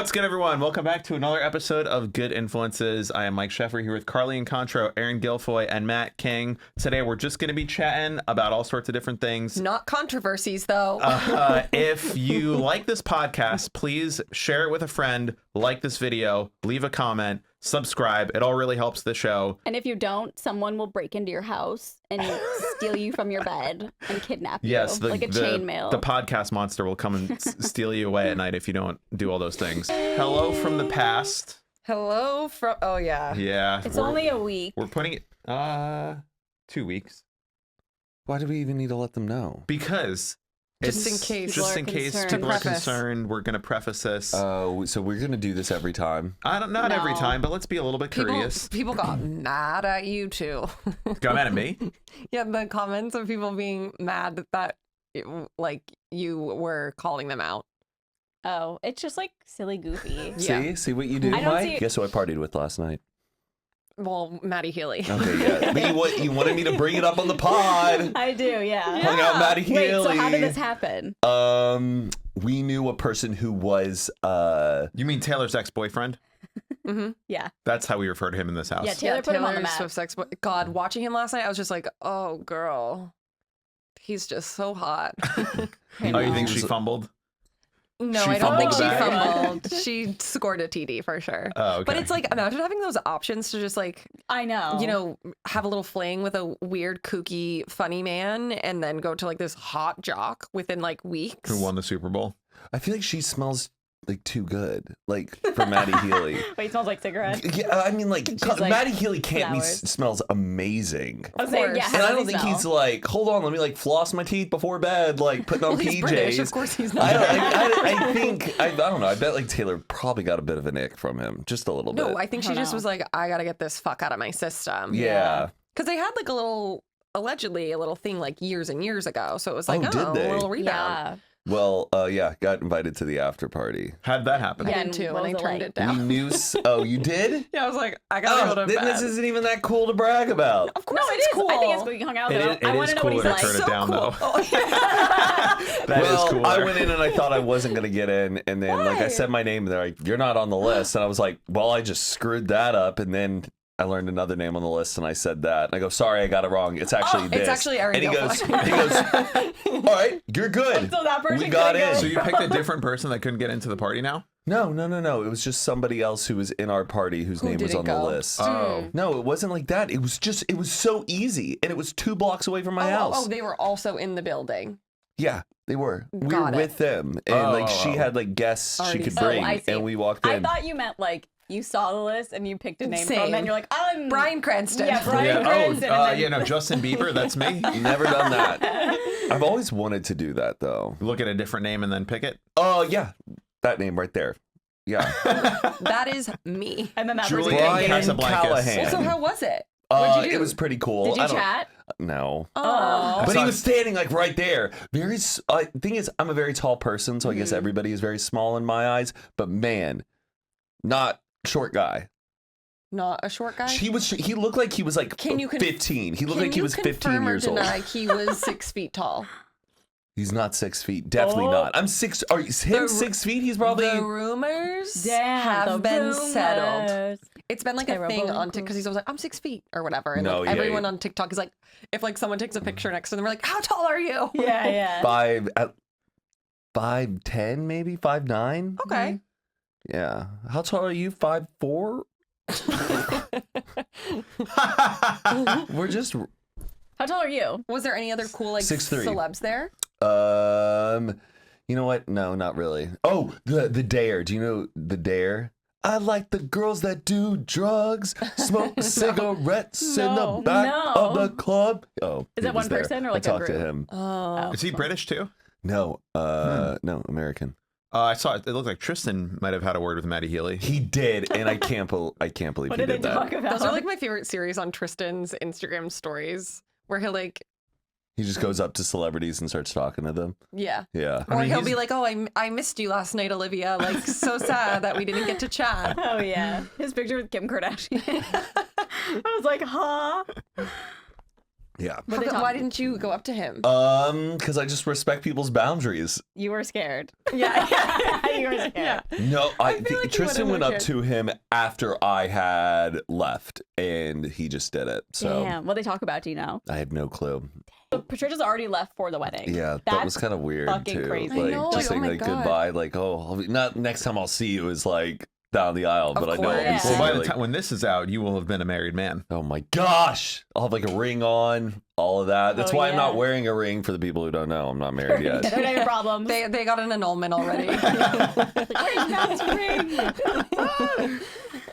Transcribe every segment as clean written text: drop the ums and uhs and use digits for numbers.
What's good, everyone? Welcome back to another episode of Good Influences. I am Mike Sheffer here with Carly Contro, Aaron Guilfoy, and Matt King. Today, we're just going to be chatting about all sorts of different things. Not controversies, though. If you like this podcast, please share it with a friend, like this video, leave a comment, subscribe. It all really helps the show. And if you don't, someone will break into your house and steal you from your bed and kidnap you. Yes, like a chainmail. The podcast monster will come and steal you away at night if you don't do all those things. Hello from the past. Hello from... Oh, yeah. Yeah. It's only a week. We're putting it... 2 weeks. Why do we even need to let them know? Because... Just in case people are concerned, we're going to preface this. Oh, so we're going to do this every time? Not every time, but let's be a little bit courteous. People got mad at you, too. Got mad at me? Yeah, the comments of people being mad that, you were calling them out. Oh, it's just like silly goofy. Yeah. See what you do, Mike? Guess who I partied with last night? Well, Maddie Healy. Okay, yeah. But you wanted me to bring it up on the pod. I do, yeah. Hung out Maddie Healy. Wait, so how did this happen? We knew a person who was... You mean Taylor's ex-boyfriend? Mm-hmm. Yeah. That's how we refer to him in this house. Yeah, Taylor put him on the map. Swift's ex-boy. God, watching him last night, I was just like, oh, girl. He's just so hot. Oh, you think she fumbled? No, She I don't think she fumbled fumbled. She scored a TD for sure. Oh, okay. But it's like, imagine having those options to just like, I know. Have a little fling with a weird, kooky, funny man and then go to like this hot jock within like weeks. Who won the Super Bowl? I feel like she smells like too good, like for Maddie Healy. Wait, it smells like cigarettes? Yeah, I mean, like Maddie Healy can't be flowers. Smells amazing. I was saying, yeah. And I don't think he's like, hold on, let me like floss my teeth before bed, like putting on He's PJs. British, of course he's not. I think I don't know. I bet like Taylor probably got a bit of an ick from him, just a little bit. No, I think she just was like, I gotta get this fuck out of my system. Yeah. Because they had like allegedly a little thing like years and years ago. So it was like, did a they? little rebound. Yeah. Well, yeah, got invited to the after party. How'd that happen? I Yeah, did and too, what and I was it turned like? it down. We knew. Oh, you did? Yeah, I was like, I gotta go to then bed. this isn't even that cool to brag about. Of course No, it it's is. cool. I think it's cool. You hung out with him. I want to know what he's to like. turn it down, though. That is cooler. I went in and I thought I wasn't going to get in. And then like I said my name and they're like, you're not on the list. And I was like, well, I just screwed that up. And then I learned another name on the list and I said that. And I go, sorry, I got it wrong. It's actually this. It's actually Aaron And he Guilfoy. goes, all right, you're good. So that person we got couldn't in. go. So you picked a different person that couldn't get into the party now? No. It was just somebody else who was in our party whose name was didn't on the go? list. Oh. No, it wasn't like that. It was so easy. And it was 2 blocks away from my house. Oh, they were also in the building. Yeah, they were. We Got were it. with them. And like she Oh. had like guests she Already could set. bring. I see. And we walked in. I thought you meant like you saw the list and you picked a name from Same. it and you're like, I'm Bryan Cranston. Yeah, Bryan Yeah. Cranston. and then- No, Justin Bieber, that's me. Never done that. I've always wanted to do that though. Look at a different name and then pick it. Oh yeah, that name right there. Yeah. That is me. And then that Julie person Brian Casablancas. Callahan. Well, so how was it? What'd you do? It was pretty cool. Did you I don't- chat? No. Oh. But saw- he was standing like right there. Thing is, I'm a very tall person, so I guess everybody is very small in my eyes. But man, not short guy. Not a short guy? He looked like he was like Can you 15. He looked like he was 15 years old. Can you confirm or deny he was 6 feet tall? He's not 6 feet. Definitely Oh. not. I'm 6. Are you him 6 feet? He's probably. The rumors Damn, have the been rumors. settled. It's been like a thing Terrible. on TikTok because he's always like, I'm 6 feet or whatever. And No, like, yeah, everyone yeah. on TikTok is like, if like someone takes a picture next to them, they're like, how tall are you? Yeah, yeah. 5'10", maybe 5'9". Okay. Yeah. How tall are you? 5'4". We're just How tall are you? Was there any other cool like 6'3". celebs there? You know what? No, not really. Oh, the Dare. Do you know the Dare? I like the girls that do drugs, smoke cigarettes in the No. back No. of the club. Oh, Is he it was one there. person or like I a talked to group? him. Oh. Is he British too? No, no, American. I saw it. It looked like Tristan might have had a word with Maddie Healy. He did, and I can't believe What he did did they that. talk about? Those are like my favorite series on Tristan's Instagram stories where he'll like, He just goes up to celebrities and starts talking to them. yeah. Yeah. Or he'll he's- be like, oh, I missed you last night, Olivia. Like, so sad that we didn't get to chat. Oh, yeah. His picture with Kim Kardashian. I was like, huh? Yeah. What they talk- Why didn't you go up to him? Because I just respect people's boundaries. You were scared. Yeah. You were scared. No, I feel like you Tristan would've went up looked to him after I had left, and he just did it. So Damn. What they talk about, do you know? I had no clue. So Patricia's already left for the wedding. Yeah, that That's was kind of weird fucking too. crazy. Like I know, just oh saying my like God. goodbye, like not next time I'll see you is like down the aisle, but I know I'll be course. seeing Well, by you, the like, time when this is out, you will have been a married man. oh my gosh, I'll have like a ring on, all of that. That's Oh, why I'm not yeah. wearing a ring for the people who don't know. I'm not married yet. Don't have your problems. They got an annulment already. Where's Matt's ring?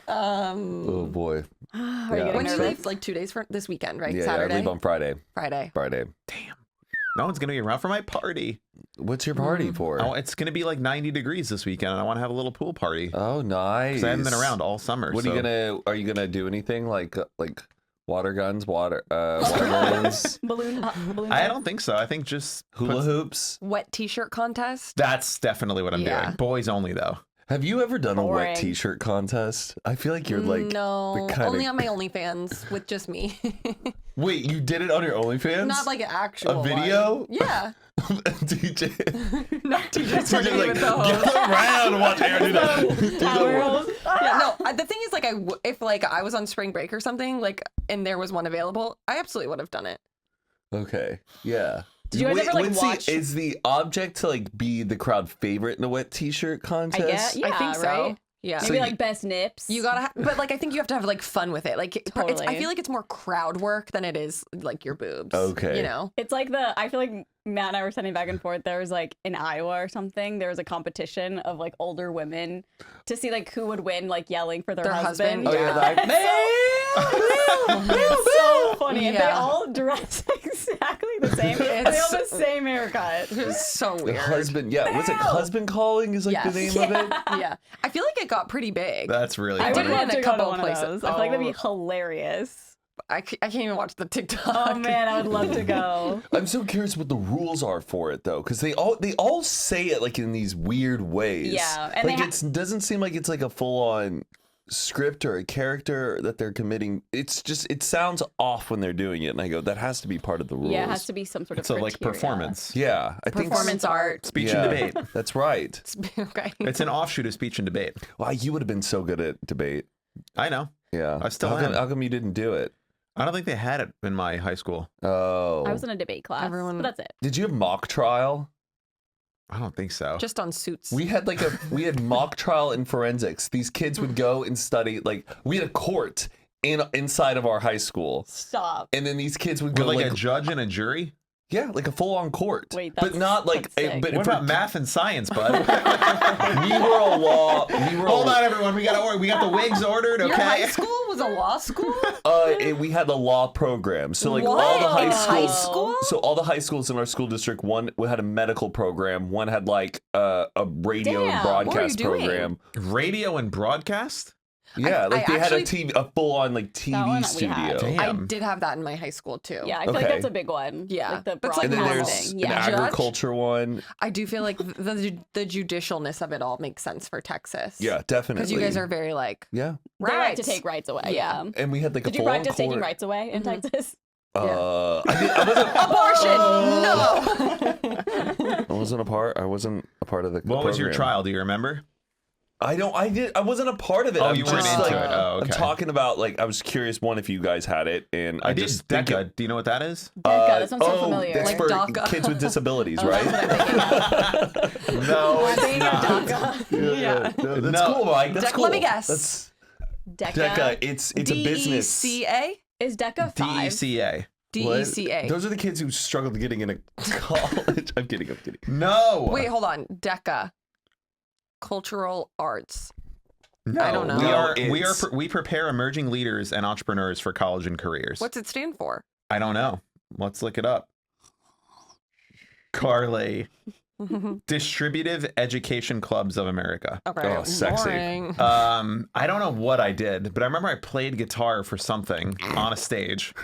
Oh boy. Are you Yeah. getting When do you nervous? leave? Like 2 days for this weekend, right? Yeah, Saturday. I leave on Friday. Friday. Friday. No one's gonna be around for my party. What's your party for? Oh, it's gonna be like 90 degrees this weekend, and I want to have a little pool party Oh, nice. because I haven't been around all summer. What so. are you gonna do anything like water guns, water balloons, Balloon. I don't think so. I think just hula hoops? Wet T-shirt contest. That's definitely what I'm Yeah. doing. Boys only though. Have you ever done a Boring. wet t-shirt contest? I feel like you're like no, the kinda- only on my OnlyFans with just me. Wait, you did it on your OnlyFans? Not like an actual video? one. Yeah. DJ. Not T-shirts DJ like, get around and watch Aaron do that. Yeah, no. The thing is, like, if like I was on spring break or something, like, and there was one available, I absolutely would have done it. Okay, yeah. Did you guys ever, like, what's watch- is the object to like be the crowd favorite in a wet t-shirt contest? I guess. Yeah, I think so. right? Yeah. Maybe like best nips. You gotta, but like I think you have to have like fun with it. Like, I Totally. feel like it's more crowd work than it is like your boobs. Okay. You know. It's like I feel like Matt and I were sending back and forth. There was like in Iowa or something, there was a competition of like older women to see like who would win, like yelling for their husband. Oh yeah, Yeah. It's so funny. And they Yeah. all dress exactly the same. And they all have the same haircut. It's so the weird. husband. Yeah, was it husband calling? Is like Yes. the name of it? Yeah. I feel like it got pretty big. That's really I would funny. did it love in a to go to couple one places. of those. I feel like that'd be Oh. hilarious. I can't even watch the TikTok. Oh man, I would love to go. I'm so curious what the rules are for it though, because they all say it like in these weird ways. Yeah, and like they it doesn't seem like it's like a full on script or a character that they're committing. It's just it sounds off when they're doing it, and I go that has to be part of the rules. Yeah, it has to be some sort of So like criteria. performance, Yeah, I think Performance art. speech yeah, and debate. That's right. Okay. It's an offshoot of speech and debate. Wow, you would have been so good at debate. I know. Yeah, I still how come, am. how come you didn't do it? I don't think they had it in my high school. Oh, I was in a debate class, Everyone- but that's it. Did you have mock trial? I don't think so. Just on Suits. We had we had mock trial in forensics. These kids would go and study we had a court inside of our high school, Stop. and then these kids would With go like a judge and a jury. yeah, like a full on court. Wait, but not like that's sick. but What about math and science, bud? we were a law. Hold on, everyone. We got the wigs ordered. Your high Okay. school was a law school? We had the law program. So like What? all the high In schools. high school? So all the high schools in our school district, one had a medical program, one had like a radio and Damn, what were you broadcast doing? program. Radio and broadcast. Yeah, I like they had actually- a full on like That one TV we had. studio. Damn. I did have that in my high school too. Yeah, I feel like Okay. that's a big one. Yeah. Like the That's like And then there's broadcasting. an Yeah. Judge? agriculture one. I do feel like the judicialness of it all makes sense for Texas. Yeah, definitely. Because you guys are very like, Yeah. They like to rights. take rights away. Yeah. Yeah. And we had like Did a you full on practice taking court. rights away in Texas? I wasn't. Abortion! No! I wasn't a part. I wasn't a part of the. What was your program. trial? Do you remember? I don't. I did. I wasn't a part of it. Oh, I'm you weren't just, into like, it. Oh, I'm okay. talking about like I was curious one if you guys had it, and I did just think DECA. it- Do you know what that is? DECA, that sounds so oh, familiar. That's Like for DACA. kids with disabilities, Oh, right? that's what I'm thinking of. No, I'm it's thinking of not. DACA. Yeah. No, that's No. cool, Mike. That's DECA, cool. let me guess. That's DECA. DECA. It's a business. DECA? Is DECA 5? DECA. What? DECA. Those are the kids who struggled getting into college. I'm kidding. No. Wait, hold on. DECA. Cultural arts. No. I don't know. We prepare emerging leaders and entrepreneurs for college and careers. What's it stand for? I don't know. Let's look it up. Carly. Distributive Education Clubs of America. Okay. Oh, sexy. Boring. I don't know what I did, but I remember I played guitar for something on a stage,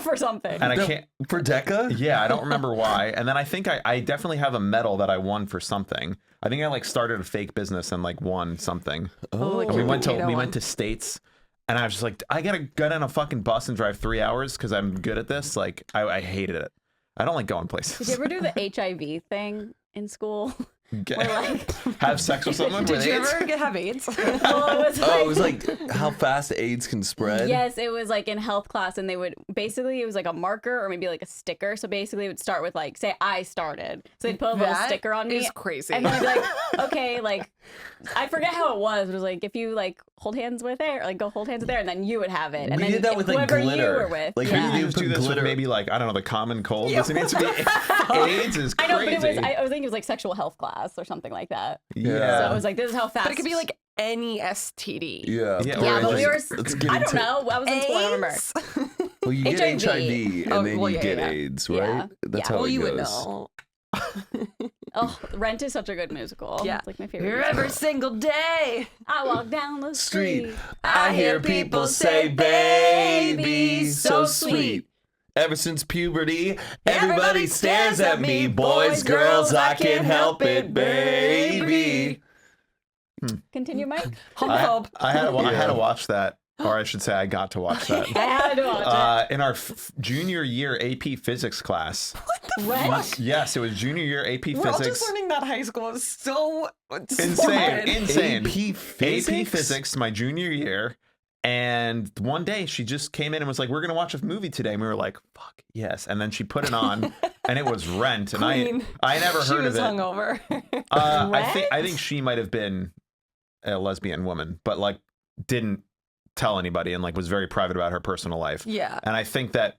For something. and I can't. For DECA? Yeah, I don't remember why. And then I think I definitely have a medal that I won for something. I think I like started a fake business and like won something. Oh, like And we went Potato to one. states, And I was just like, I gotta get on a fucking bus and drive 3 hours because I'm good at this. Like, I hated it. I don't like going places. Did you ever do the HIV thing in school? Have sex with someone Did with you AIDS? ever have AIDS? Well, it was like how fast AIDS can spread. Yes, it was like in health class, and they would basically, it was like a marker or maybe like a sticker. So basically, it would start with like, say I started. So they'd put a little That sticker on me. is crazy. And then I'd be like, okay, like I forget how it was. It was like if you like hold hands with it, or like go hold hands with there, and then you would have it. And We then did that with like whoever glitter. you were with, Like yeah. we You would do put this with glitter. maybe like, I don't know, the common cold. Does it need to be AIDS is I crazy. know, but it was I was thinking it was like sexual health class or something like that. Yeah. So it was like this is how fast. But it could be like any STD. Yeah, Yeah. yeah, or but we were. let's get I don't into- know. I was in school. I don't remember. AIDS? Well, you get HIV. HIV and Oh, then well, you yeah, get yeah. AIDS, right? Yeah. That's Yeah. how Well, it you would goes. know. Oh, Rent is such a good musical. Yeah. It's like my favorite. Every musical. single day. I walk down the street. I hear people say, baby, so sweet. Ever since puberty, everybody stares at me. Boys, girls, I can't help it, baby. Continue, Mike. Homophobe. I had to watch that, or I should say, I got to watch that. I had to watch In our junior year AP physics class. it. Rent. Yes, it was junior year AP We're all physics. just learning that high school is so Insane, stupid. insane. AP physics? AP physics, my junior year. And one day she just came in and was like, "We're gonna watch a movie today." And we were like, "Fuck yes!" And then she put it on, and it was Rent. And Queen. I never She heard was of it. hungover. I think she might have been a lesbian woman, but like didn't tell anybody and like was very private about her personal life. Yeah. And I think that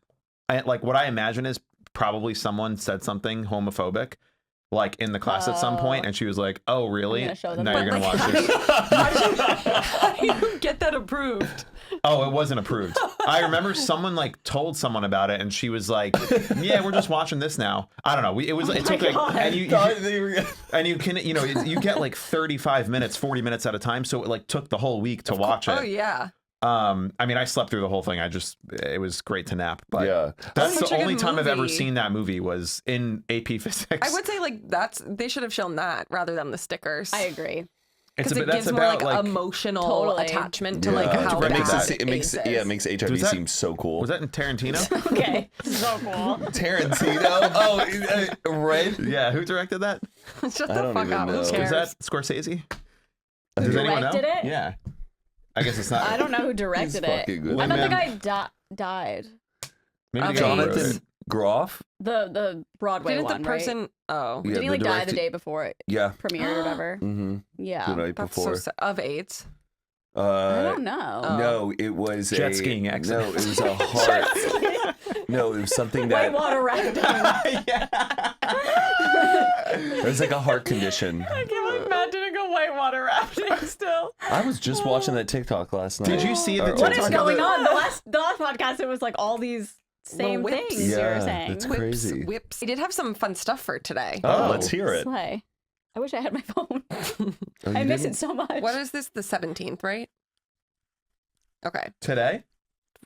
what I imagine is probably someone said something homophobic like in the class at some point, and she was like, "Oh, really? I'm gonna show them Now that." you're gonna But, watch like, this." How do you get that approved? Oh, it wasn't approved. I remember someone like told someone about it, and she was like, "Yeah, we're just watching this now." I don't know. It was. It took like, God. and you can, you get like 35 minutes, 40 minutes at a time, so it like took the whole week to watch it. Oh yeah. I mean, I slept through the whole thing. It was great to nap, but Yeah. that's Such the a good only time I've ever movie. seen that movie was in AP physics. I would say like they should have shown that rather than the stickers. I agree. It's Because it that's gives more about like like emotional Totally. attachment to Yeah. like how it makes bad it makes AIDS is. makes HIV Was that- seem so cool. was that in Tarantino? Okay. So cool. Tarantino? Red? Yeah, who directed that? Shut I the don't fuck even up. know. Who Is cares? that Scorsese? Who Does anyone know? directed it? Yeah. I guess it's not. I don't know who directed it. fucking good. I thought the Lin-Man. guy died. Maybe the Okay. guy who wrote Jonathan it. Groff? The Broadway Didn't one, the person? right? Oh, Yeah, Didn't he the like die the directed- day before it Yeah. premiered or whatever? Mm-hmm. Yeah. The night that's before. so sad. Of AIDS. I don't know. Oh. No, it was Jet a skiing No, accident. it was a heart. No, it was something that Whitewater rafting. it was like a heart condition. I can't imagine a whitewater rafting still. I was just watching that TikTok last night. Did you see the Or- What TikTok is of going the- on? The last podcast, it was like all these same whips. things you were Yeah, saying. it's crazy. Whips. We did have some fun stuff for today. Oh, let's hear it. Slay. I wish I had my phone. Oh, I you miss didn't? it so much. What is this? The 17th, right? Okay. Today?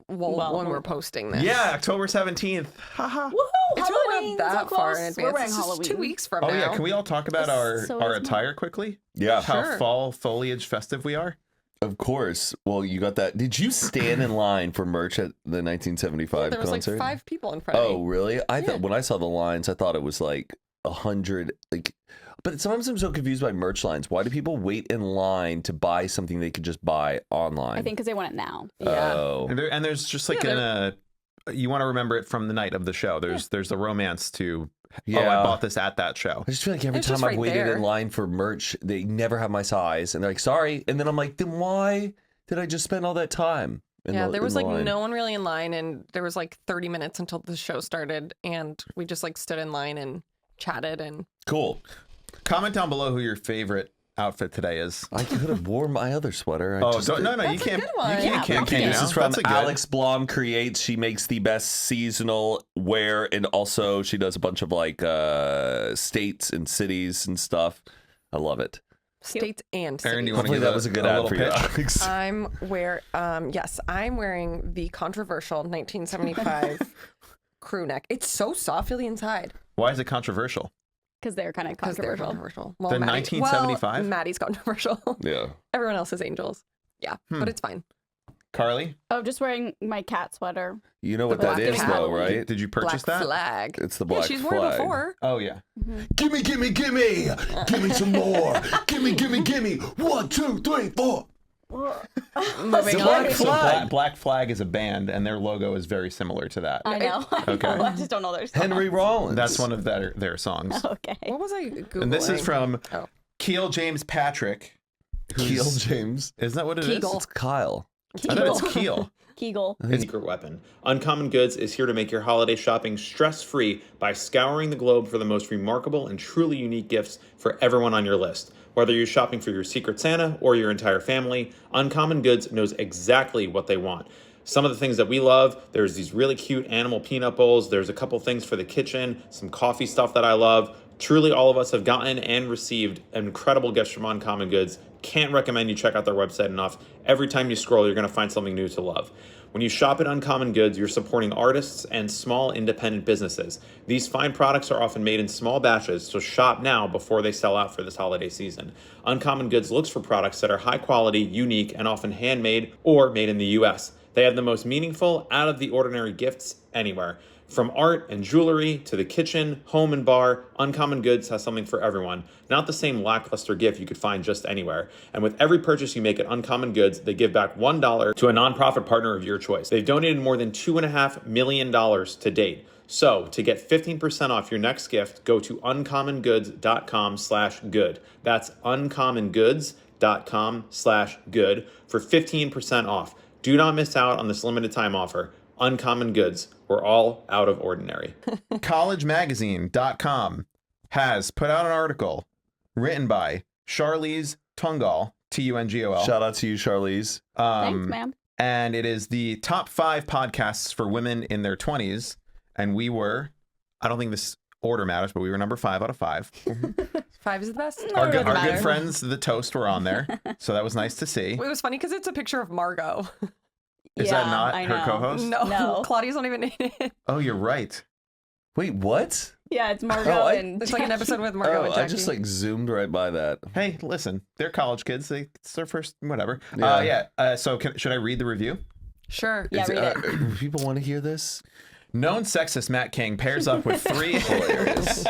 Well, when we're posting this. Yeah, October 17th. Haha. Woohoo! It's really Halloween, not that so far close. in advance. We're wearing It's just Halloween. 2 weeks from Oh now. yeah, can we all talk about So our is attire quickly? Yeah, How Sure. fall foliage festive we are? of course. Well, you got that. Did you stand in line for merch at the 1975 There was like concert? 5 people in front of Oh, me. really? I thought when I saw the lines, I thought it was like 100. Like, but sometimes I'm so confused by merch lines. Why do people wait in line to buy something they could just buy online? I think because they want it now. Yeah. Oh, And there's just like you want to remember it from the night of the show. There's the romance to oh, Yeah. I bought this at that show. I just feel like every It's time just I've right waited there. in line for merch, they never have my size, and they're like, "Sorry," and then I'm like, "Then why did I just spend all that time?" Yeah, there was in like the line? no one really in line, and there was like 30 minutes until the show started, and we just like stood in line and chatted. And Cool. Comment down below who your favorite outfit today is. I could have worn my other sweater. Oh, just no, didn't. you That's a can't. good one. You Yeah, can't okay, campaign This now. is from That's a good. Alex Blom Creates. She makes the best seasonal wear, and also she does a bunch of like states and cities and stuff. I love it. states and Aaron, cities. you want to Hopefully give that was a good ad little for you, pitch? Alex. I'm wearing the controversial 1975 crew neck. It's so soft, feel the inside. Why is it controversial? Because they're kind of Because they're controversial. controversial. Well, The Maddie- 1975? Well, Maddie's controversial. Yeah. Everyone else is angels. Yeah, but it's fine. Carly, Oh, just wearing my cat sweater. You know what The that black is, cat. though, right? did you purchase Black that? flag. It's the Yeah, black she's worn it flag. before. Oh yeah. Gimme, gimme, gimme! Gimme some more! Gimme, gimme, gimme! 1, 2, 3, 4! Moving Black on. So Flag. Black Flag is a band, and their logo is very similar to that. I know. Okay. I just don't know their song. Henry Rollins. That's one of their songs. Okay. What was I Googling? And this is from Oh. Keel James Patrick. Keel James. Isn't that what it is? Kegel. It's Kyle. I thought it's Keel. Kegel. His secret weapon. Uncommon Goods is here to make your holiday shopping stress-free by scouring the globe for the most remarkable and truly unique gifts for everyone on your list. Whether you're shopping for your Secret Santa or your entire family, Uncommon Goods knows exactly what they want. Some of the things that we love, there's these really cute animal peanut bowls. There's a couple things for the kitchen, some coffee stuff that I love. Truly, all of us have gotten and received incredible gifts from Uncommon Goods. Can't recommend you check out their website enough. Every time you scroll, you're going to find something new to love. When you shop at Uncommon Goods, you're supporting artists and small independent businesses. These fine products are often made in small batches, so shop now before they sell out for this holiday season. Uncommon Goods looks for products that are high quality, unique, and often handmade or made in the US. They have the most meaningful, out-of-the-ordinary gifts anywhere. From art and jewelry to the kitchen, home, and bar, Uncommon Goods has something for everyone. Not the same lackluster gift you could find just anywhere. And with every purchase you make at Uncommon Goods, they give back $1 to a nonprofit partner of your choice. They've donated more than $2.5 million to date. So, to get 15% off your next gift, go to uncommongoods.com/good. That's uncommongoods.com/good for 15% off. Do not miss out on this limited time offer. Uncommon Goods. We're all out of ordinary. CollegeMagazine.com has put out an article written by Charlize Tungol, Tungol. Shout out to you, Charlize. Thanks, ma'am. And it is the top 5 podcasts for women in their 20s. And we were, I don't think this order matters, but we were number 5 out of 5. 5 is the best. Our doesn't good matter. friends, the Toast, were on there. So that was nice to see. It was funny because it's a picture of Margot. Is that not I her know. co-host? No, Claudia's not even in it. Oh, you're right. Wait, what? Yeah, it's Margot and There's like an episode with Margot and Oh, Jackie. I just like zoomed right by that. Hey, listen, they're college kids. It's their first, whatever. Yeah. So should I read the review? Sure. Yeah, read it. People want to hear this? Known sexist Matt King pairs up with 3 Hilarious.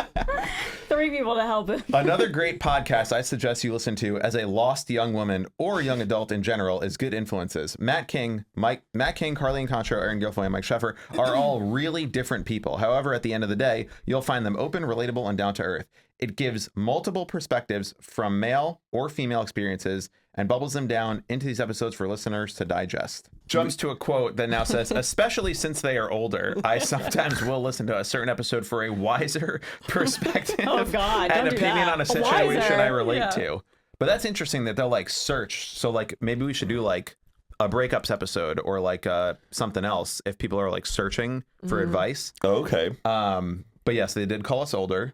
3 people to help him. Another great podcast I suggest you listen to as a lost young woman or young adult in general is Good Influences. Matt King, Carly and Concho, Aaron Guilfoyle, and Mike Sheffer are all really different people. However, at the end of the day, you'll find them open, relatable, and down to earth. It gives multiple perspectives from male or female experiences and bubbles them down into these episodes for listeners to digest. Jumps to a quote that now says, especially since they are older, I sometimes will listen to a certain episode for a wiser perspective Oh, God, and don't do opinion that. on a situation Wiser, I relate yeah. to. But that's interesting that they'll like search. So like maybe we should do like a breakups episode or like something else if people are like searching for advice. Okay. But yes, they did call us older.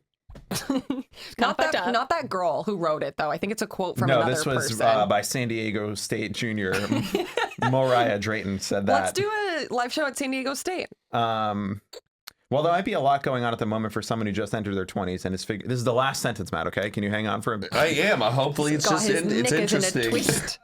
Not fucked up. that girl who wrote it though. I think it's a quote from No, another this was person. by San Diego State Junior. Moriah Drayton said that. Let's do a live show at San Diego State. Well, there might be a lot going on at the moment for someone who just entered their 20s and is this is the last sentence, Matt, okay? Can you hang on for a bit? I am. Hopefully it's Got just his it's knickers in a interesting. twist.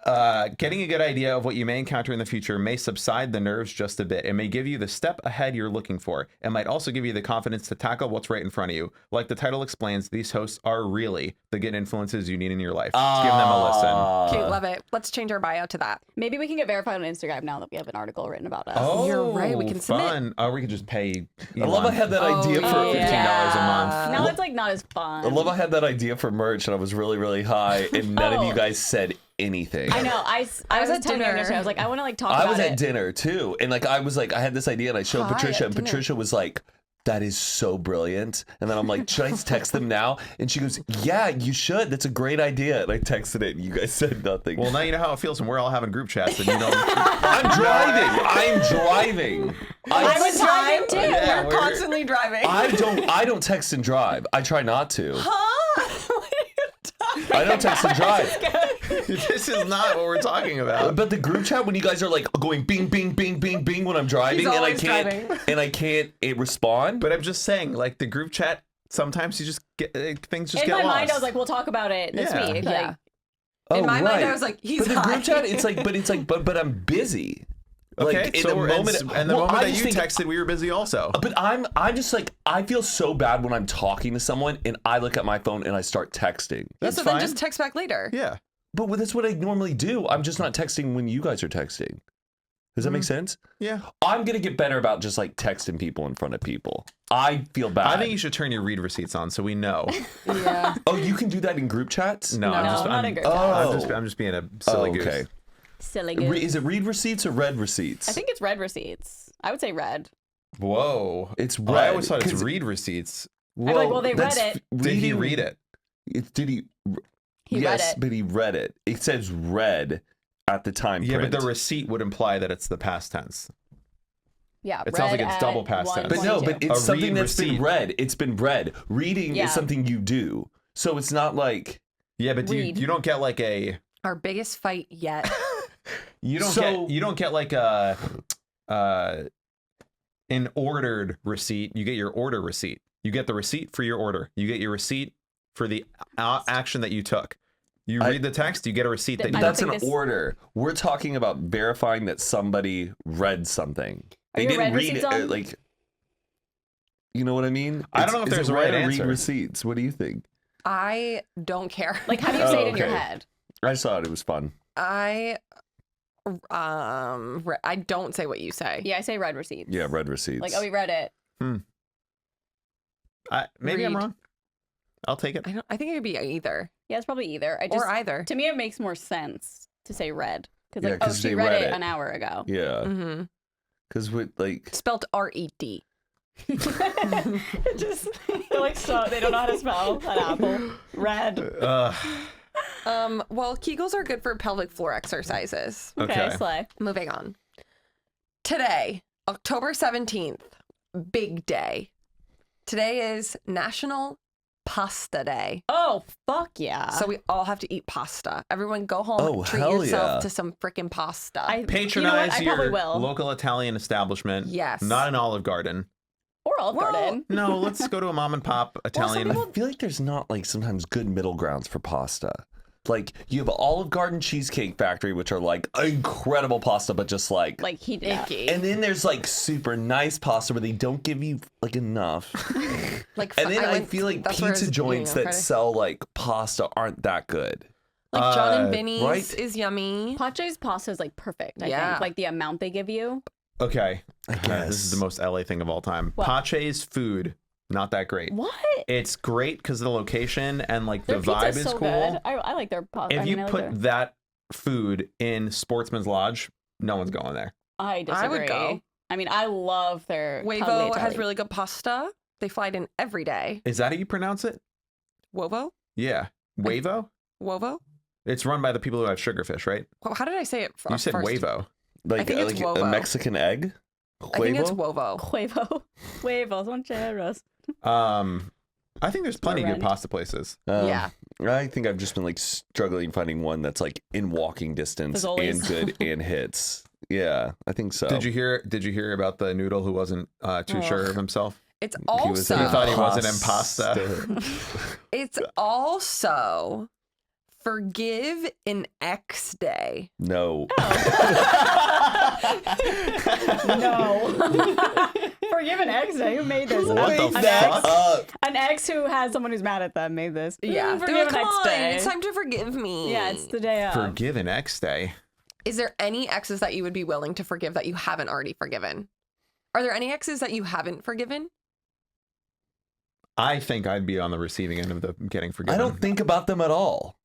Getting a good idea of what you may encounter in the future may subside the nerves just a bit. It may give you the step ahead you're looking for. It might also give you the confidence to tackle what's right in front of you. Like the title explains, these hosts are really the good influences you need in your life. Give them a listen. Cute, love it. Let's change our bio to that. Maybe we can get verified on Instagram now that we have an article written about us. Oh, You're right, we can submit. fun. Or we could just pay I love I had that idea for $15 a month. Now it's like not as fun. I love I had that idea for merch and I was really, really high and none of you Oh. guys said anything. I know. I was at telling you dinner. yesterday, I was like, I want to like talk I about was it. at dinner too. And like I was like, I had this idea and I showed Hi, Patricia at and dinner. Patricia was like, that is so brilliant. And then I'm like, should I text them now? And she goes, yeah, you should. That's a great idea. And I texted it and you guys said nothing. Well, now you know how it feels when we're all having group chats and you don't. I'm driving. I was driving too. Yeah, We're constantly driving. I don't text and drive. I try not to. Huh? What are you talking I don't text and drive. This is not what we're talking about. But the group chat when you guys are like going bing bing bing bing bing when I'm driving He's and I always can't driving. and I can't respond. But I'm just saying, like the group chat, sometimes you just get things just In get my lost. mind, I was like, we'll talk about it this Yeah. week. Yeah. Like, In my mind, I right. was like, he's But the high. group chat, it's like, but I'm busy. Okay, Like in so the moment, and the well, moment I that just you think- texted, we were busy also. But I'm just like, I feel so bad when I'm talking to someone and I look at my phone and I start texting. That's so fine. then just text back later. Yeah. But that's what I normally do. I'm just not texting when you guys are texting. Does that make sense? Yeah. I'm going to get better about just like texting people in front of people. I feel bad. I think you should turn your read receipts on so we know. Yeah. Oh, you can do that in group chats? No, I'm No, just not I'm, in group chat. I'm just being a silly goose. okay. Silly goose. Is it read receipts or read receipts? I think it's red receipts. I would say red. Whoa. it's Oh, red. I always thought it's 'cause- read receipts. I'd be like, well, they read that's it. Did he reading- read it? Did he? He yes, read it. but he read it. It says read at the time. Yeah, print. but the receipt would imply that it's the past tense. Yeah, It sounds like red it's at double past tense. But no, but 1:22. it's A something read that's been receipt. read. It's been read. Reading Yeah. is something you do. So it's not like Yeah, but Read. you don't get like a Our biggest fight yet. you So- don't get like a an ordered receipt. You get your order receipt. You get the receipt for your order. You get your receipt for the action that you took. You read the text, you get a receipt that I you don't that's think an this- order. We're talking about verifying that somebody read something. Are They your didn't red read receipts it. on? Like, you know what I mean? I don't know if Is there's it a right read or answer. Read receipts. What do you think? I don't care. Like, how do you say it in your okay. head? I just thought it was fun. I don't say what you say. Yeah, I say red receipts. Yeah, read receipts. Like, oh, we read it. maybe I'm Read. wrong. I'll take it. I think it could be either Yeah, it's probably either. I just, or either. To me, it makes more sense to say red. Because, Yeah, like, oh, 'cause she they read read it it. an hour ago. Yeah, Mm-hmm. because with like Spelled R-E-D. Just, they're like, so, they don't know how to spell an apple. Red. Well, Kegels are good for pelvic floor exercises. Okay, slay. Moving on. Today, October 17th, big day. Today is National Pasta Day. Oh, fuck yeah. So we all have to eat pasta. Everyone go home, Oh, treat hell yourself yeah. to some freaking pasta. you know what? Patronize I probably your will. local Italian establishment. Yes. Not an Olive Garden. Or Olive Well, Garden. No, let's go to a mom and pop Italian. I feel like there's not like sometimes good middle grounds for pasta. Like you have Olive Garden Cheesecake Factory, which are like incredible pasta, but just like. Like, he did. Icky. And then there's like super nice pasta where they don't give you like enough. Like, And then I went- feel like that's where I was pizza eating joints on that Friday. sell like pasta aren't that good. Like John and Vinny's right? is yummy. Pace's pasta is like perfect, I Yeah. think. Like the amount they give you. Okay. I This is the most LA thing of all time. What? Pace's food, not that great. What? It's great because of the location and like Their the vibe pizza's is so cool. good. I like their pasta. If I mean, you I like put their- that food in Sportsman's Lodge, no one's going there. I disagree. I would go. I mean, I love their Wavo has tagliatelle. really good pasta. They fly it in every day. Is that how you pronounce it? Wovo? Yeah. Wavo? Wovo? It's run by the people who have sugarfish, right? How did I say it You said first? Wavo. Like, think it's like a Wovo. Mexican egg. I think it's Huevo? Wovo. Huevo. Huevos, rancheros. I think there's plenty of good Rent. pasta places. Yeah. I think I've just been like struggling finding one that's like in walking distance Fazoli's. and good and hits. Yeah, I think so. Did you hear about the noodle who wasn't too sure of himself? It's He was also He thought he wasn't in pasta. it's also Forgive an X Day. No. No. Forgive an ex. Who made this? What the an fuck? Ex, an ex who has someone who's mad at them made this. Yeah. They're Forgive like, an come ex on, day. it's time to forgive me. Yeah, it's the day of. Forgive an X Day. Is there any exes that you would be willing to forgive that you haven't already forgiven? Are there any exes that you haven't forgiven? I think I'd be on the receiving end of the getting forgiven. I don't think about them at all.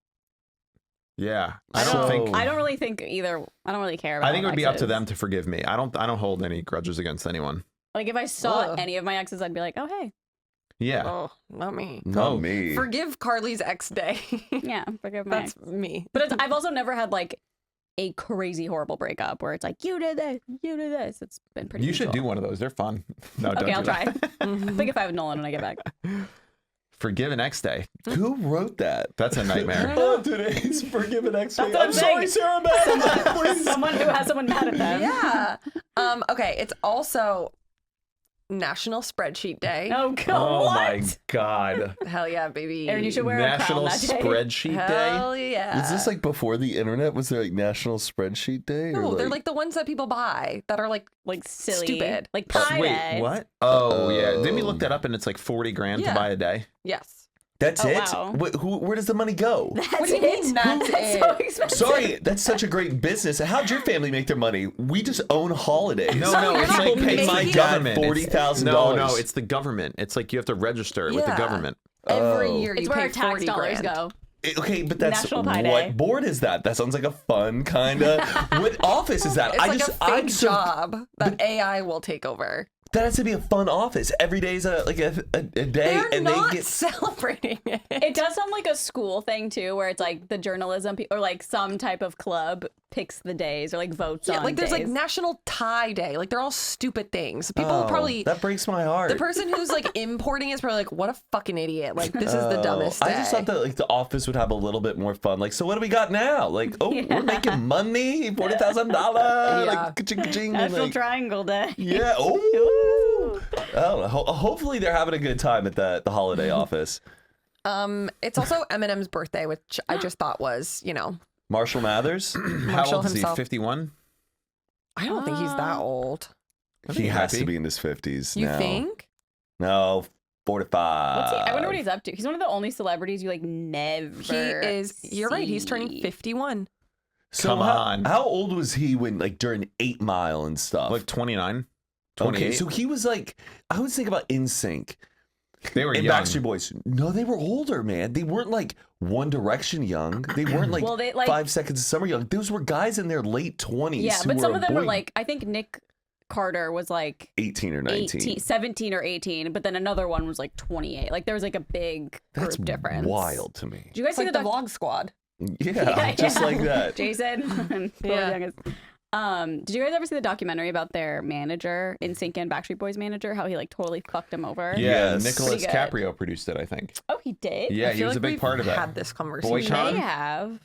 Yeah, I I don't don't think. I don't really think either. I don't really care about I think it would be up to exes. them to forgive me. I don't hold any grudges against anyone. Like if I saw Ugh. any of my exes, I'd be like, oh hey, Yeah. Oh, not me. Not Oh. me. Forgive Carly's X Day. yeah, forgive my That's ex. me. But I've also never had like a crazy horrible breakup where it's like you did this, you did this. It's been pretty. You should do usual. one of those. They're fun. No, don't Okay, I'll do that. try. I think if I have Nolan when I get back. Forgive an X Day. Who wrote that? That's a nightmare. Oh, today's Forgive an X. That's what I'm saying. Sarah Madden. Someone who has someone mad at them. Yeah. Okay. It's also National Spreadsheet Day. Oh, God. Oh what? my God. Hell yeah, baby. Aaron, you should wear National a crown that day. Spreadsheet Day? Hell yeah. Was this like before the internet? Was there like National Spreadsheet Day? No, they're like the ones that people buy that are like silly. Stupid. Like Pi Wait, Day. what? Oh, yeah. Didn't we look that up and it's like 40 grand Yeah. to buy a day? yes. That's Oh, it? wow. Where does the money go? What do you mean that's it? so expensive. Sorry, that's such a great business. How'd your family make their money? We just own holidays. No, Sorry, no, you're it's not like People pay it's my the dad government. $40,000. No, it's the government. It's like you have to register with the Yeah. government. Every Oh. year you It's where pay our tax 40 dollars grand. go. Okay, but that's National Pie Day. what board is that? That sounds like a fun kind of. What office is that? It's like a fake job that AI will take over. That has to be a fun office. Every day's a day, They're and not they get. celebrating it. It does sound like a school thing too, where it's like the journalism or like some type of club picks the days or like votes Yeah, on like there's like days. National Tie Day. Like they're all stupid things. People Oh, probably that breaks my heart. the person who's like importing is probably like, what a fucking idiot. Like this is the dumbest day. I just thought that like the office would have a little bit more fun. Like, so what do we got now? Like, oh, Yeah. we're making money, $40,000. Like, ka-ching, ka-ching, National like, Triangle Day. yeah. Oh, I don't know. Hopefully they're having a good time at the holiday office. It's also Eminem's birthday, which I just thought was, you know, Marshall Mathers, How Marshall old is he? himself. 51? I don't think he's that old. he has might to be. be in his 50s You now. think? No, 45. What's he? I wonder what he's up to. He's one of the only celebrities you like never. He is. You're right. He's turning see. 51. So Come on. How old was he when, like, during 8 Mile and stuff? Like 29? okay, 28? so he was like, I was thinking about NSYNC They were and young. Backstreet Boys. No, they were older, man. They weren't like One Direction young. They weren't like, Well, they, like- 5 Seconds of Summer young. Those were guys in their late 20s. Yeah, who but some were of them were boy- like, I think Nick Carter was like 18 or 19. 18, 17 or 18, but then another one was like 28. Like there was like a big That's group difference. wild to me. Did you guys It's see like the the Vlog Squad. Yeah, just like that. Jason? Yeah. Youngest. Did you guys ever see the documentary about their manager, NSYNC and Backstreet Boys manager, how he like totally fucked him over? Yeah, Yes. Nicholas Pretty good. Caprio produced it, I think. Oh, he did? Yeah, I he feel was like a big we've part of it. Had this conversation. He Boycott? may have.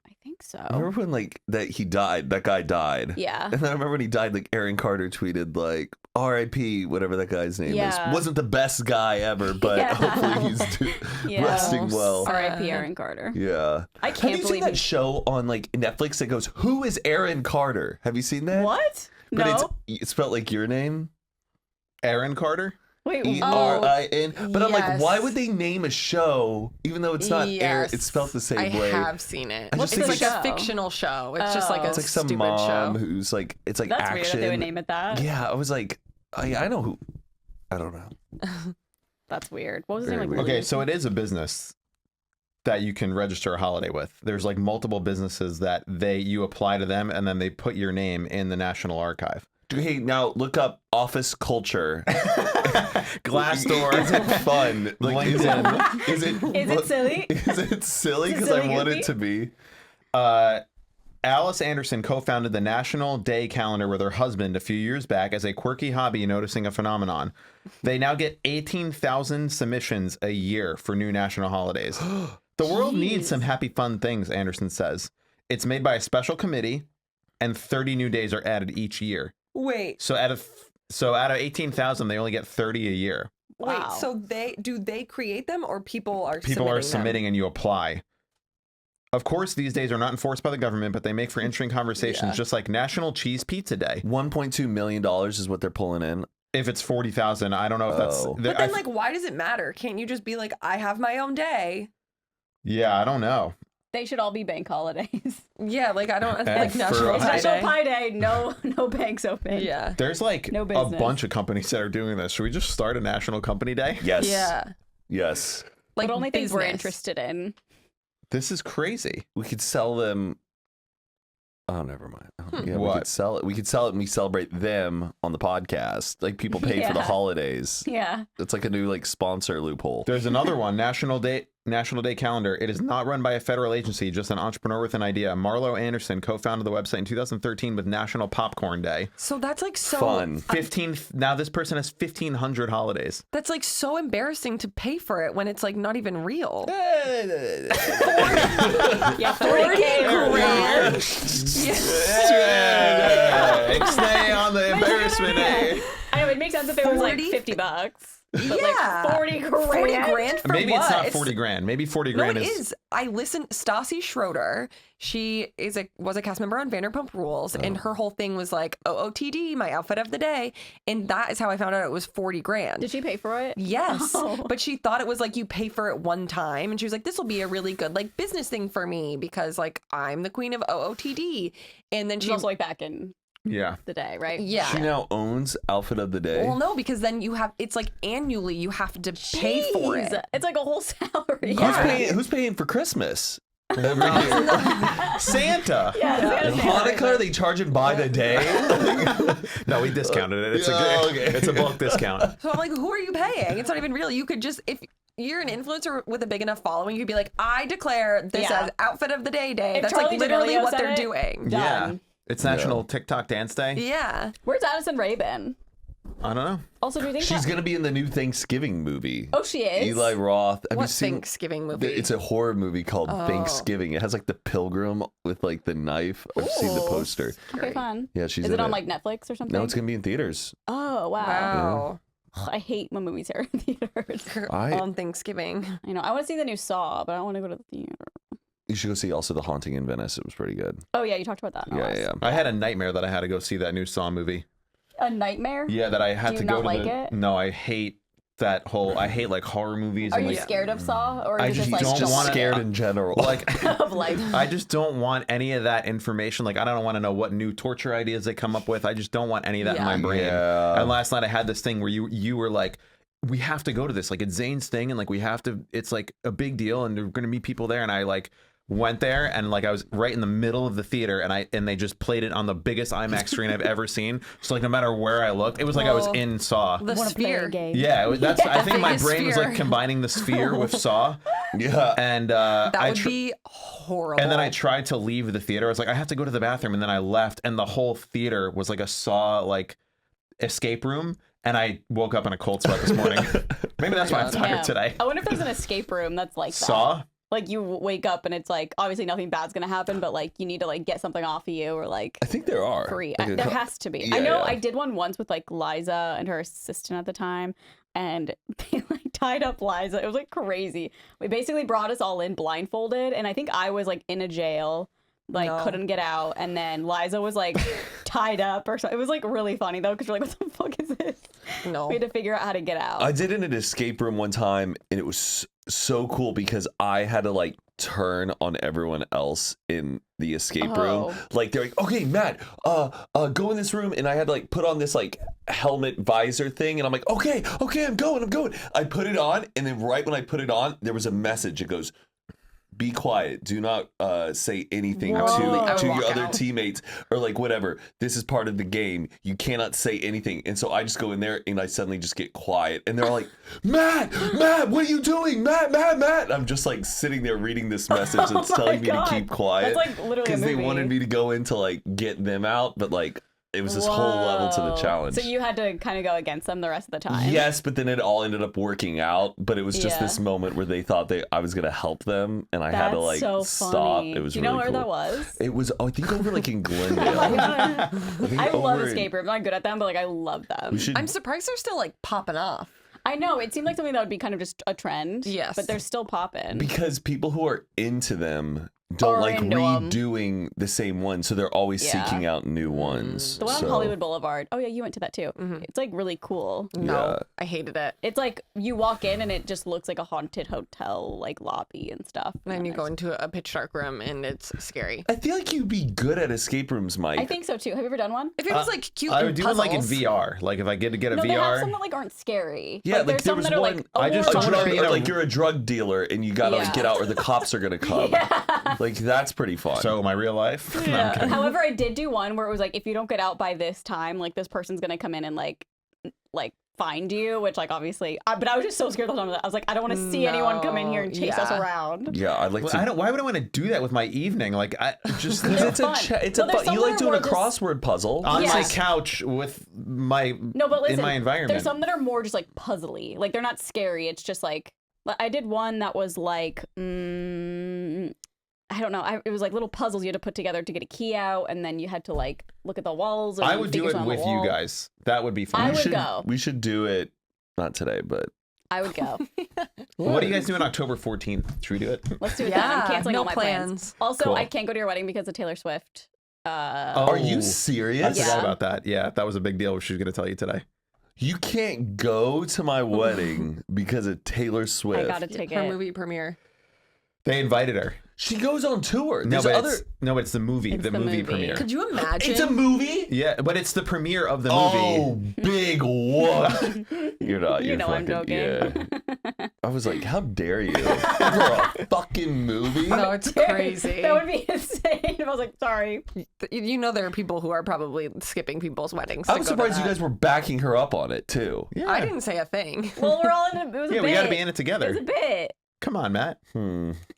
I think so. Remember when like that he died? That guy died. Yeah. And then I remember when he died, like Aaron Carter tweeted like R.I.P. whatever that guy's name Yeah. is. Wasn't the best guy ever, but Yeah. hopefully he's Yeah. resting well. R.I.P. Aaron Carter. Yeah. I Have can't you seen believe that he- show on like Netflix that goes, "Who is Aaron Carter"? Have you seen that? What? But No. it's spelled like your name, Aaron Carter? Wait. ERIN. But I'm like, yes. why would they name a show even though it's not Aaron? Yes. It's spelled the same I way. have seen it. I just It's think like it's- a fictional show. It's just like a It's like some stupid mom show. who's like, it's like That's action. weird that they would name it that. Yeah, I was like, I know who. I don't know. That's weird. What was his Very name? Like, weird. Okay, so it is a business that you can register a holiday with. There's like multiple businesses that you apply to them and then they put your name in the National Archive. Hey, now look up office culture. Glassdoor. Is it fun? Like, is LinkedIn. it Is it silly? Is it silly? Is it Because silly I want goofy? it to be. Alice Anderson co-founded the National Day Calendar with her husband a few years back as a quirky hobby, noticing a phenomenon. They now get 18,000 submissions a year for new national holidays. The world needs some happy, fun things, Anderson says. It's made by a special committee, and 30 new days are added each year. Wait, So out of 18,000, they only get 30 a year. Wow. wait. So they create them or people are People are them? submitting, and you apply. Of course, these days are not enforced by the government, but they make for interesting conversations, Yeah. just like National Cheese Pizza Day. $1.2 million is what they're pulling in. If it's 40,000, I don't know if that's. Oh. But then, like, why does it matter? Can't you just be like, I have my own day? Yeah, I don't know. They should all be bank holidays. Yeah, like I don't And like for National It's Pie National Day. Pie Day. No banks open. Yeah, There's like No a business. bunch of companies that are doing this. Should we just start a National Company Day? Yes. yeah. Yes. Like But only things we're business. interested in. This is crazy. We could sell them. Oh, never mind. Oh, yeah, we What? could sell it. We could sell it and we celebrate them on the podcast. Like people pay for the Yeah. holidays. Yeah. It's like a new like sponsor loophole. There's another one, National Day Calendar. It is not run by a federal agency, just an entrepreneur with an idea. Marlo Anderson co-founded the website in 2013 with National Popcorn Day. So that's like so Fun. 15. Now this person has 1,500 holidays. That's like so embarrassing to pay for it when it's like not even real. Yeah. 40K grand. Ixnay on the embarrassment, eh? I know it makes sense if it was like 40? $50. But Yeah. like 40 grand. 40 grand for Maybe what? it's not 40 grand. Maybe 40 No, grand it is. I listened. Stassi Schroeder, she was a cast member on Vanderpump Rules, and her whole thing was like OOTD, my outfit of the day, and that is how I found out it was 40 grand. Did she pay for it? Yes, Oh. but she thought it was like you pay for it one time, and she was like, "This will be a really good like business thing for me because like I'm the queen of OOTD." And then She's she also like back in Yeah. the day, right? yeah. She now owns Outfit of the Day. Well, no, because then it's like annually you have to pay for it. Jeez, it's like a whole salary. Who's paying for Christmas? Every year. Santa. Yeah, And Hanukkah, are they charging by the day? No, we discounted it. It's Okay. it's a bulk discount. So I'm like, who are you paying? It's not even real. You could just, if you're an influencer with a big enough following, you'd be like, I declare this Yeah. as outfit of the day day. If That's Charli like literally D'Amelio what said they're it, doing. Done. It's National TikTok Dance Day. Yeah. Where's Addison Rae been? I don't know. Also, do you think She's that... going to be in the new Thanksgiving movie. Oh, she is? Eli Roth. Have What you seen Thanksgiving movie? It's a horror movie called Thanksgiving. It has like the pilgrim with like the knife. I've seen the Ooh. poster. Okay, fun. Yeah, she's Is in it on like Netflix or something? No, it's going to be in theaters. Oh, wow. Wow. Ugh, I hate when movies are in theaters. On Thanksgiving. I know. I want to see the new Saw, but I don't want to go to the theater. You should go see also The Haunting in Venice. It was pretty good. Oh, yeah, you talked about that. in the Yeah, last- yeah. I had a nightmare that I had to go see that new Saw movie. A nightmare? Yeah, that I had Do to you go not to like the. it? No, I hate that whole. I hate like horror movies. Are and you like, scared of Saw? Or I is just it just don't like just wanna- scared in general. Like of life? I just don't want any of that information. Like I don't want to know what new torture ideas they come up with. I just don't want any of that in my Yeah. brain. Yeah. And last night I had this thing where you were like, we have to go to this. Like it's Zane's thing, and like we have to. It's like a big deal, and there are going to be people there. And I like went there, and like I was right in the middle of the theater, and they just played it on the biggest IMAX screen I've ever seen. So like no matter where I looked, it was like I was Oh. in Saw. The Want to play a sphere. game? Yeah, that's. I think my The brain was sphere. like combining the sphere with Saw, Yeah. and That I would tr- be horrible. and then I tried to leave the theater. I was like, I have to go to the bathroom, and then I left, and the whole theater was like a Saw like escape room. And I woke up in a cold sweat this morning. Maybe that's why I'm tired Damn. today. I wonder if there's an escape room that's like that. Saw? Like you wake up and it's like obviously nothing bad's gonna happen, but like you need to like get something off of you or like I think there are. free. Like, There has to be. Yeah, I know yeah. I did one once with like Liza and her assistant at the time, and they like tied up Liza. It was like crazy. We basically brought us all in blindfolded, and I think I was like in a jail, like No. couldn't get out, and then Liza was like tied up or something. It was like really funny though, because we're like, what the fuck is this? No. We had to figure out how to get out. I did in an escape room one time, and it was so cool because I had to like turn on everyone else in the escape room. Like they're like, okay, Matt, go in this room, and I had to like put on this like helmet visor thing, and I'm like, okay, I'm going. I put it on, and then right when I put it on, there was a message. It goes, be quiet. Do not say anything Whoa. I would to your walk other out. teammates or like whatever. This is part of the game. You cannot say anything. And so I just go in there and I suddenly just get quiet. And they're all like, Matt, what are you doing? Matt. I'm just like sitting there reading this message that's Oh my telling me to God. keep quiet. That's like literally a because they movie. wanted me to go in to like get them out, but like it was this whole level to the Whoa. challenge. So you had to kind of go against them the rest of the time. Yes, but then it all ended up working out. But it was just Yeah. this moment where they thought I was gonna help them, and I had to That's like so stop. funny. It was Do you really know where cool. that was? It was, I think, over like in Glendale. Oh my God. think I love over in- escape rooms. I'm not good at them, but like I love them. We should. I'm surprised they're still like popping off. I know it seemed like something that would be kind of just a trend. Yes. but they're still popping. Because people who are into them don't Are like into 'em. redoing the same one, so they're always Yeah. seeking out new ones. The one so, on Hollywood Boulevard. Oh yeah, you went to that too. Mhm. It's like really cool. No, Yeah. I hated it. It's like you walk in and it just looks like a haunted hotel like lobby and stuff. And then you go there's- into a pitch dark room and it's scary. I feel like you'd be good at escape rooms, Mike. I think so too. Have you ever done one? If it was like cute I and would do it like in puzzles. VR. Like if I get to get a No, they have VR. some that like aren't scary. Yeah, like, there's there some was that are one- like I just award don't drug, wanna be in a- like you're a drug dealer and you gotta like Yeah. get out or the cops are gonna come. Like that's pretty fun. So my real life. No, I'm Yeah. kidding. However, I did do one where it was like, if you don't get out by this time, like this person's gonna come in and like find you, which like obviously, but I was just so scared the whole time. I was like, I don't want to see anyone come in here and No, chase us yeah. around. yeah, I'd like Well, to. I don't. Why would I want to do that with my evening? Like I just Because it's fun. it's No, a there's fun. some You that like are doing a more just- crossword puzzle. on Yeah. my couch with my No, but listen, in my environment. there's some that are more just like puzzly. Like they're not scary. It's just like I did one that was like I don't know. It was like little puzzles you had to put together to get a key out, and then you had to like look at the walls. I would do it with you guys. That would be fun. I would go. We should do it. Not today, but I would go. What do you guys do on October 14th? Should we do it? Let's do it then. I'm canceling no all my plans. Also, Cool. I can't go to your wedding because of Taylor Swift. Are you I serious? forgot Yeah. about that. Yeah, that was a big deal. She was going to tell you today. You can't go to my wedding because of Taylor I Swift. got a ticket. Her movie premiere. They invited her. She goes on tour. No, There's but it's the movie. It's The the movie movie. premiere. Could you imagine? It's a movie? Yeah, but it's the premiere of the movie. Oh, big what? You're not. You You're know I'm fucking, joking. Yeah. I was like, how dare you? For a fucking movie? No, it's crazy. That would be insane. If I was like, sorry. You know there are people who are probably skipping people's weddings. I'm surprised you guys were backing her up on it, too. Yeah. I didn't say a thing. Well, we're all in it. It was a Yeah, bit. we got to be in it It together. was a bit. Come on, Matt.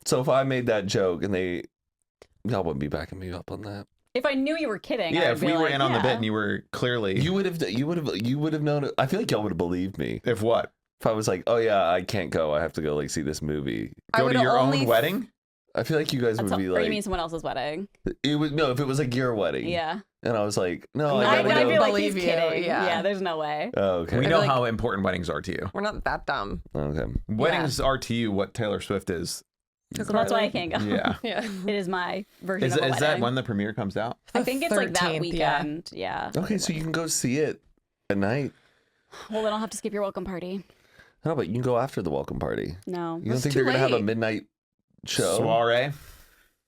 So if I made that joke and y'all wouldn't be backing me up on that. If I knew you were kidding, I Yeah, would if be we were like, in on the yeah. bit and you were clearly. You would have known it. I feel like y'all would have believed me. If what? If I was like, oh yeah, I can't go. I have to go like see this movie. I Go would to your only own wedding? I feel like you guys would be Or like, you mean someone else's wedding? it was no. If it was like your wedding, Yeah. and I was like, no, I I I gotta feel go. like he's Believe you, kidding. yeah. Yeah, there's no way. Oh, okay. We I know feel like- how important weddings are to you. We're not that dumb. Okay. Weddings are to you what Taylor Swift is. So that's why I can't go. Yeah. Yeah. It is my version Is of a wedding. that when the premiere comes out? I think it's like that 13th, weekend. Yeah. Okay, so you can go see it at night. Well, then I'll have to skip your welcome party. No, but you can go after the welcome party. No, You don't That's think too they're gonna have a late. midnight show? Soiree.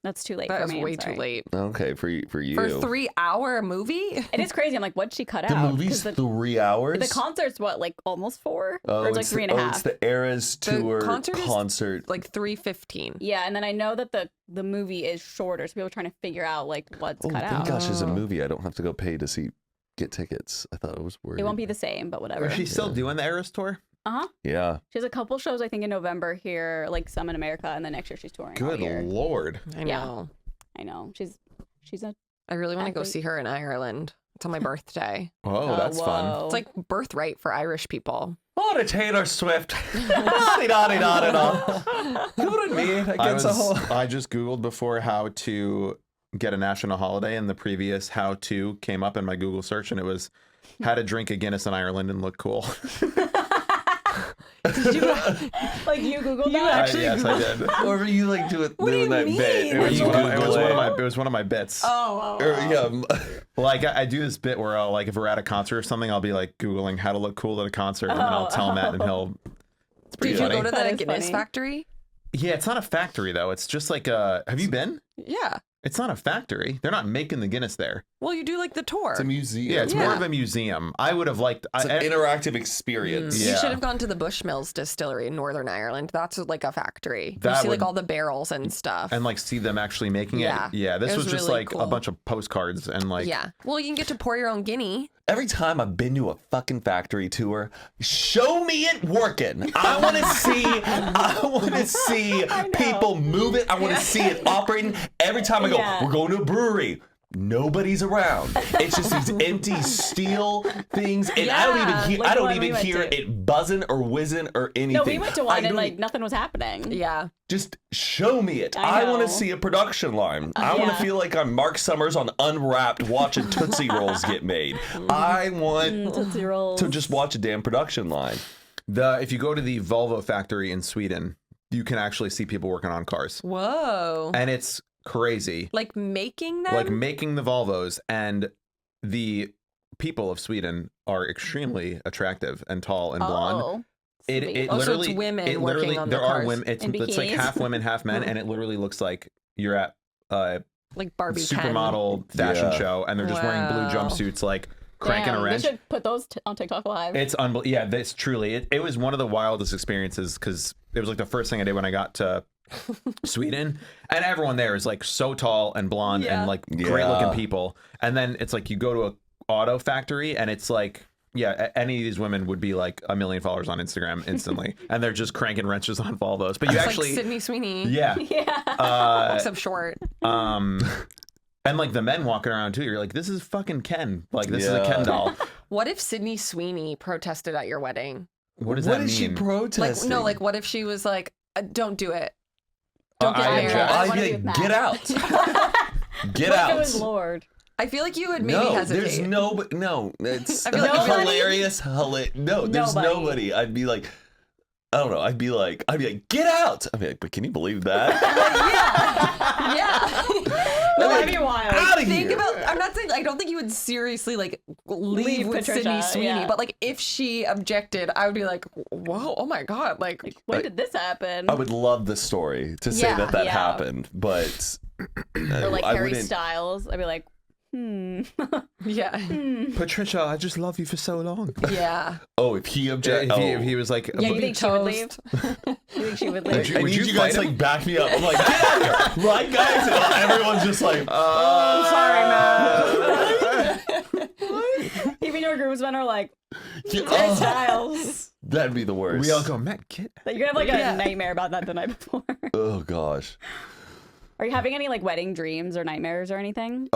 that's too late That for is me. I'm way sorry. too late. Okay, for you. For a 3-hour movie? It is crazy. I'm like, what'd she cut The out? movie's 'Cause 3 hours. the concert's what, like almost 4? Oh, or it's like 3.5. It's the Eras The Tour concert is like 3:15. Yeah, and then I know that the movie is shorter, so people are trying to figure out like what's Oh, cut thank out. gosh, it's a Oh. movie. I don't have to go pay to get tickets. I thought it was worth It won't be the same, but whatever. Is she still doing the Eras tour? Uh-huh. Yeah. She has a couple shows, I think, in November here, like some in America, and then next year she's touring all Good year. Lord. I Yeah. know. I know. She's a I really want to go Athlete. see her in Ireland. It's on my birthday. Oh, that's fun. whoa. It's like birthright for Irish people. Oh, the Taylor Swift. Da-di-da-di-da-di-da. Good and me. I just Googled before how to get a national holiday, and the previous how to came up in my Google search, and it was how to drink a Guinness in Ireland and look cool. like you Googled that? actually yes, I did. Or were you like doing do you that bit? mean? where It was, you one of, it, was Google one of it? my, it was one of my bits. Oh, Or, yeah. Like I do this bit where I'll like if we're at a concert or something, I'll be like Googling how to look cool at a concert, and then I'll tell Matt, and he'll. It's pretty Did you funny. go to That the is Guinness funny. factory? Yeah, it's not a factory though. It's just like a. Have you been? Yeah. It's not a factory. They're not making the Guinness there. Well, you do like the tour. It's a museum. Yeah, it's more Yeah. of a museum. I would have liked. It's an interactive experience. Yeah. You should have gone to the Bushmills distillery in Northern Ireland. That's like a factory. That you see would- like all the barrels and stuff. and like see them actually making Yeah. it. Yeah, this It was, was just really like a cool. bunch of postcards and like. yeah. Well, you can get to pour your own guinea. Every time I've been to a fucking factory tour, show me it working. I want to see people move it. I want to see it operating. Every time I go, Yeah. we're going to a brewery. Nobody's around. It's just these empty steel things, and I don't even hear. like I the don't one we even went hear to. it buzzing or whizzing or anything. No, we went to I one and don't like e- nothing was happening. Yeah. Just show me it. I I want know. to see a production line. I want to Yeah. feel like I'm Mark Summers on Unwrapped watching Tootsie Rolls get made. I want Tootsie Rolls. to just watch a damn production line. If you go to the Volvo factory in Sweden, you can actually see people working on cars, Whoa. and it's crazy. Like making them? Like making the Volvos, and the people of Sweden are extremely attractive and tall and blonde. Oh, It sweet. Oh, so it's literally women it working literally on the there are cars women. It's in like bikinis. half women, half men, and it literally looks like you're at like Barbie Ken. supermodel fashion Yeah. show, and they're just wearing blue Wow. jumpsuits, like cranking Damn, a wrench. They should put those on TikTok Live. It's unbelievable. Yeah, that's truly. It was one of the wildest experiences because it was like the first thing I did when I got to Sweden, and everyone there is like so tall and blonde Yeah. and like great looking Yeah. people. And then it's like you go to a auto factory, and it's like. Yeah, any of these women would be like 1 million followers on Instagram instantly, and they're just cranking wrenches on Volvos. But you It's actually, like Sydney Sweeney. yeah, yeah. Except short. and like the men walking around too. You're like, this is fucking Ken. Like this is a Yeah. Ken doll. What if Sydney Sweeney protested at your wedding? What does What that is she mean? Like, protesting? no, like what if she was like, don't do it? Don't get married. I I'd wanna be be like, with get Matt. out. Get Like out. it was Lord. I feel like you would maybe No, hesitate. there's no, it's I feel like nobody- hilarious. No, there's Nobody. nobody. I'd be like, I don't know. I'd be like, get out. I'd be like, but can you believe that? Yeah. No, that'd be wild. Out of Think here. about. I'm not saying. I don't think you would seriously like leave with Patricia, Sydney Sweeney. yeah. But like, if she objected, I would be like, "Whoa, oh my god!" Like, When did this happen? I would love the story to say Yeah, that yeah. happened, but Or like I Harry wouldn't. Styles. I'd be like, yeah, Patricia, I just love you for so long. yeah. Oh, if he If object, he was like, yeah, you think she would leave? Toast. You think she would Would leave? you- I need you fight guys him? like back me up. I'm like, get out of here, right, guys? And everyone's just like, Even your groomsmen are like, yeah, Harry oh, Styles. that'd be the worst. we all go, Matt, get. Like, you're gonna have like Yeah. a nightmare about that the night before. Oh gosh. Are you having any like wedding dreams or nightmares or anything?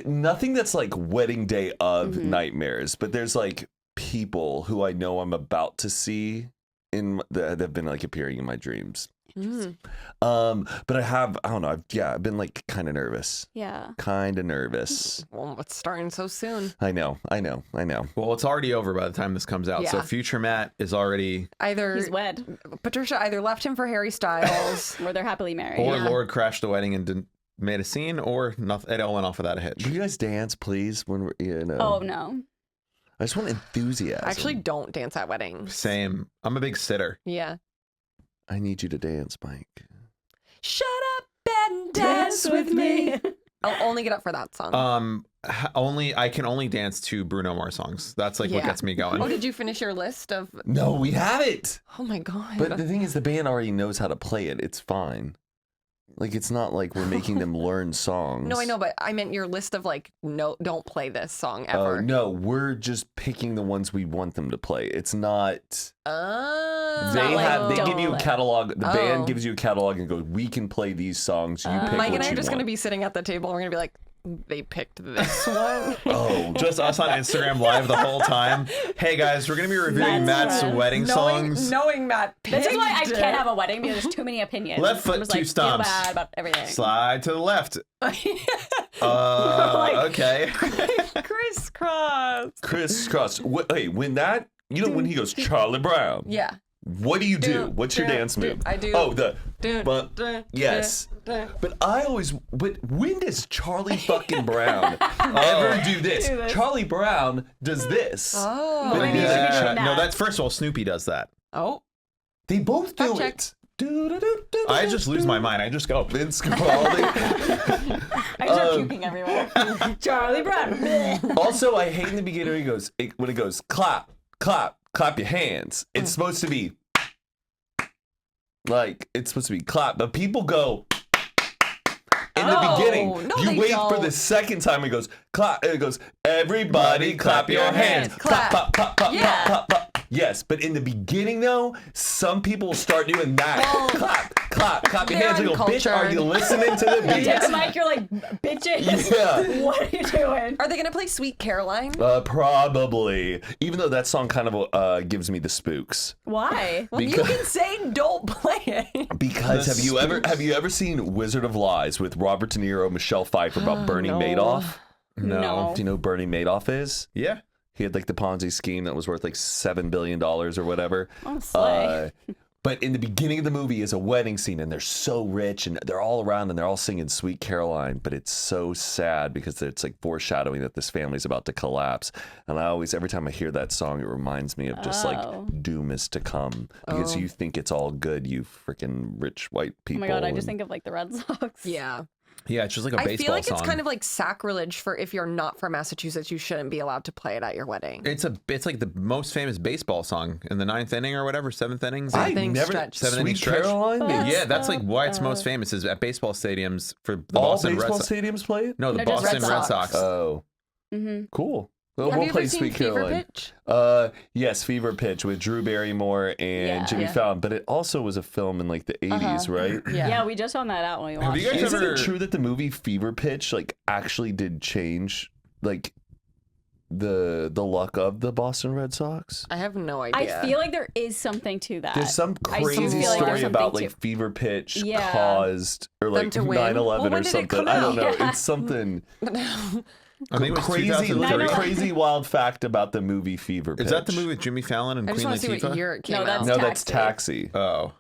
Nothing that's like wedding day of nightmares, but there's like people who I know I'm about to see that have been like appearing in my dreams. Mm. But I don't know. I've been like kind of nervous. Yeah. Kind of nervous. Well, it's starting so soon. I know. Well, it's already over by the time this comes out. So Yeah. future Matt is already, Either He's wed. Patricia either left him for Harry Styles. Or they're happily married. or Yeah. Lord crashed the wedding and made a scene, or nothing. It all went off without a hitch. Will you guys dance, please? When we're, Oh no. I just want enthusiasm. I actually don't dance at weddings. Same. I'm a big sitter. Yeah. I need you to dance, Mike. Shut up and dance with me. I'll only get up for that song. I can only dance to Bruno Mars songs. That's like what Yeah. gets me going. Oh, did you finish your list of? No, we haven't. Oh my god. But the thing is, the band already knows how to play it. It's fine. Like, it's not like we're making them learn songs. No, I know, but I meant your list of like, no, don't play this song Oh, ever. no, we're just picking the ones we want them to play. It's not. Oh. They don't give you a play. catalog. The band Oh. gives you a catalog and goes, we can play these songs. You pick Mike what and I you are just want. gonna be sitting at the table. And we're gonna be like, they picked this one. Oh, Just us on Instagram live the whole time. Hey guys, we're gonna be reviewing Matt's Matt's friend. wedding songs. knowing Matt picked This is why I it. can't have a wedding because there's too many opinions. Left foot, I'm just, two like, feel stomps. bad about everything. Slide to the left. Like- Okay. Crisscross. crisscross. Hey, when he goes Charlie Brown. Yeah. What do you do? What's your dance move? I do. Oh, the. Do, But do, yes. do. But when does Charlie fucking Brown ever do this? Do this. Charlie Brown does this. Oh. Well, maybe you should be doing that. No, that's first of all, Snoopy does that. Oh. They both do Fact check. it. Do-do-do-do-do-do. I just lose my mind. I just go. Vince Capaldi. I start puking everywhere. Charlie Brown. Bleh. Also, I hate in the beginning when it goes clap, clap, clap your hands. It's supposed to be clap, but people go in the Oh, beginning. no, You they wait for don't. the second time it goes clap. It goes everybody clap your hands. Clap. Clap, clap, clap, Yeah. clap, clap. Yes, but in the beginning though, some people will start doing that. Well, clap, clap, clap your they're hands. I go, bitch, are uncultured. you listening to the You beat? take the mic, you're like, bitches. Yeah. What are you doing? Are they gonna play Sweet Caroline? Probably. Even though that song kind of gives me the spooks. Why? Well, you because- can say don't play it. Because The have you ever seen Wizard of Lies with Robert De Niro, Michelle Pfeiffer about Bernie no. Madoff? No. Do you know who Bernie Madoff is? Yeah. He had like the Ponzi scheme that was worth like $7 billion or whatever. Oh, slay. But in the beginning of the movie is a wedding scene and they're so rich and they're all around and they're all singing Sweet Caroline, but it's so sad because it's like foreshadowing that this family's about to collapse. And every time I hear that song, it reminds me of just Oh. like doom is to come because you think it's all good, you freaking rich white Oh people. my god, I just and- think of like the Red Sox. Yeah. Yeah, it's just like a baseball I feel like song. it's kind of like sacrilege for if you're not from Massachusetts, you shouldn't be allowed to play it at your wedding. It's like the most famous baseball song in the 9th inning or whatever, 7th innings. I inning never stretch. Seven inning Sweet stretch. Caroline. Yeah, that's like why it's most famous is at baseball stadiums for the All Boston Red baseball Sox. stadiums play it? No, the No, just Boston Red Red Sox. Sox. Oh, Mm-hmm. cool. Well, Have we'll you play ever seen Sweet Fever Caroline. Pitch? Yes, Fever Pitch with Drew Barrymore and Yeah. Jimmy Yeah. Fallon, but it also was a film in like the 80s, right? Yeah. We just found that out when we Have watched you guys it. Isn't ever- it true that the movie Fever Pitch like actually did change like the luck of the Boston Red Sox? I have no idea. I feel like there is something to that. There's some I do crazy feel like story there's about something like fever pitch Yeah. caused or Them like to win? 9/11 Well, when or did it something. come I don't know. out? Yeah. It's something I think it was crazy, 2003. crazy wild fact about the movie Fever Pitch. Is that the movie with Jimmy Fallon and I just Queen want to see what Latifah? year it came No, out. that's No, that's Taxi. Taxi. Oh.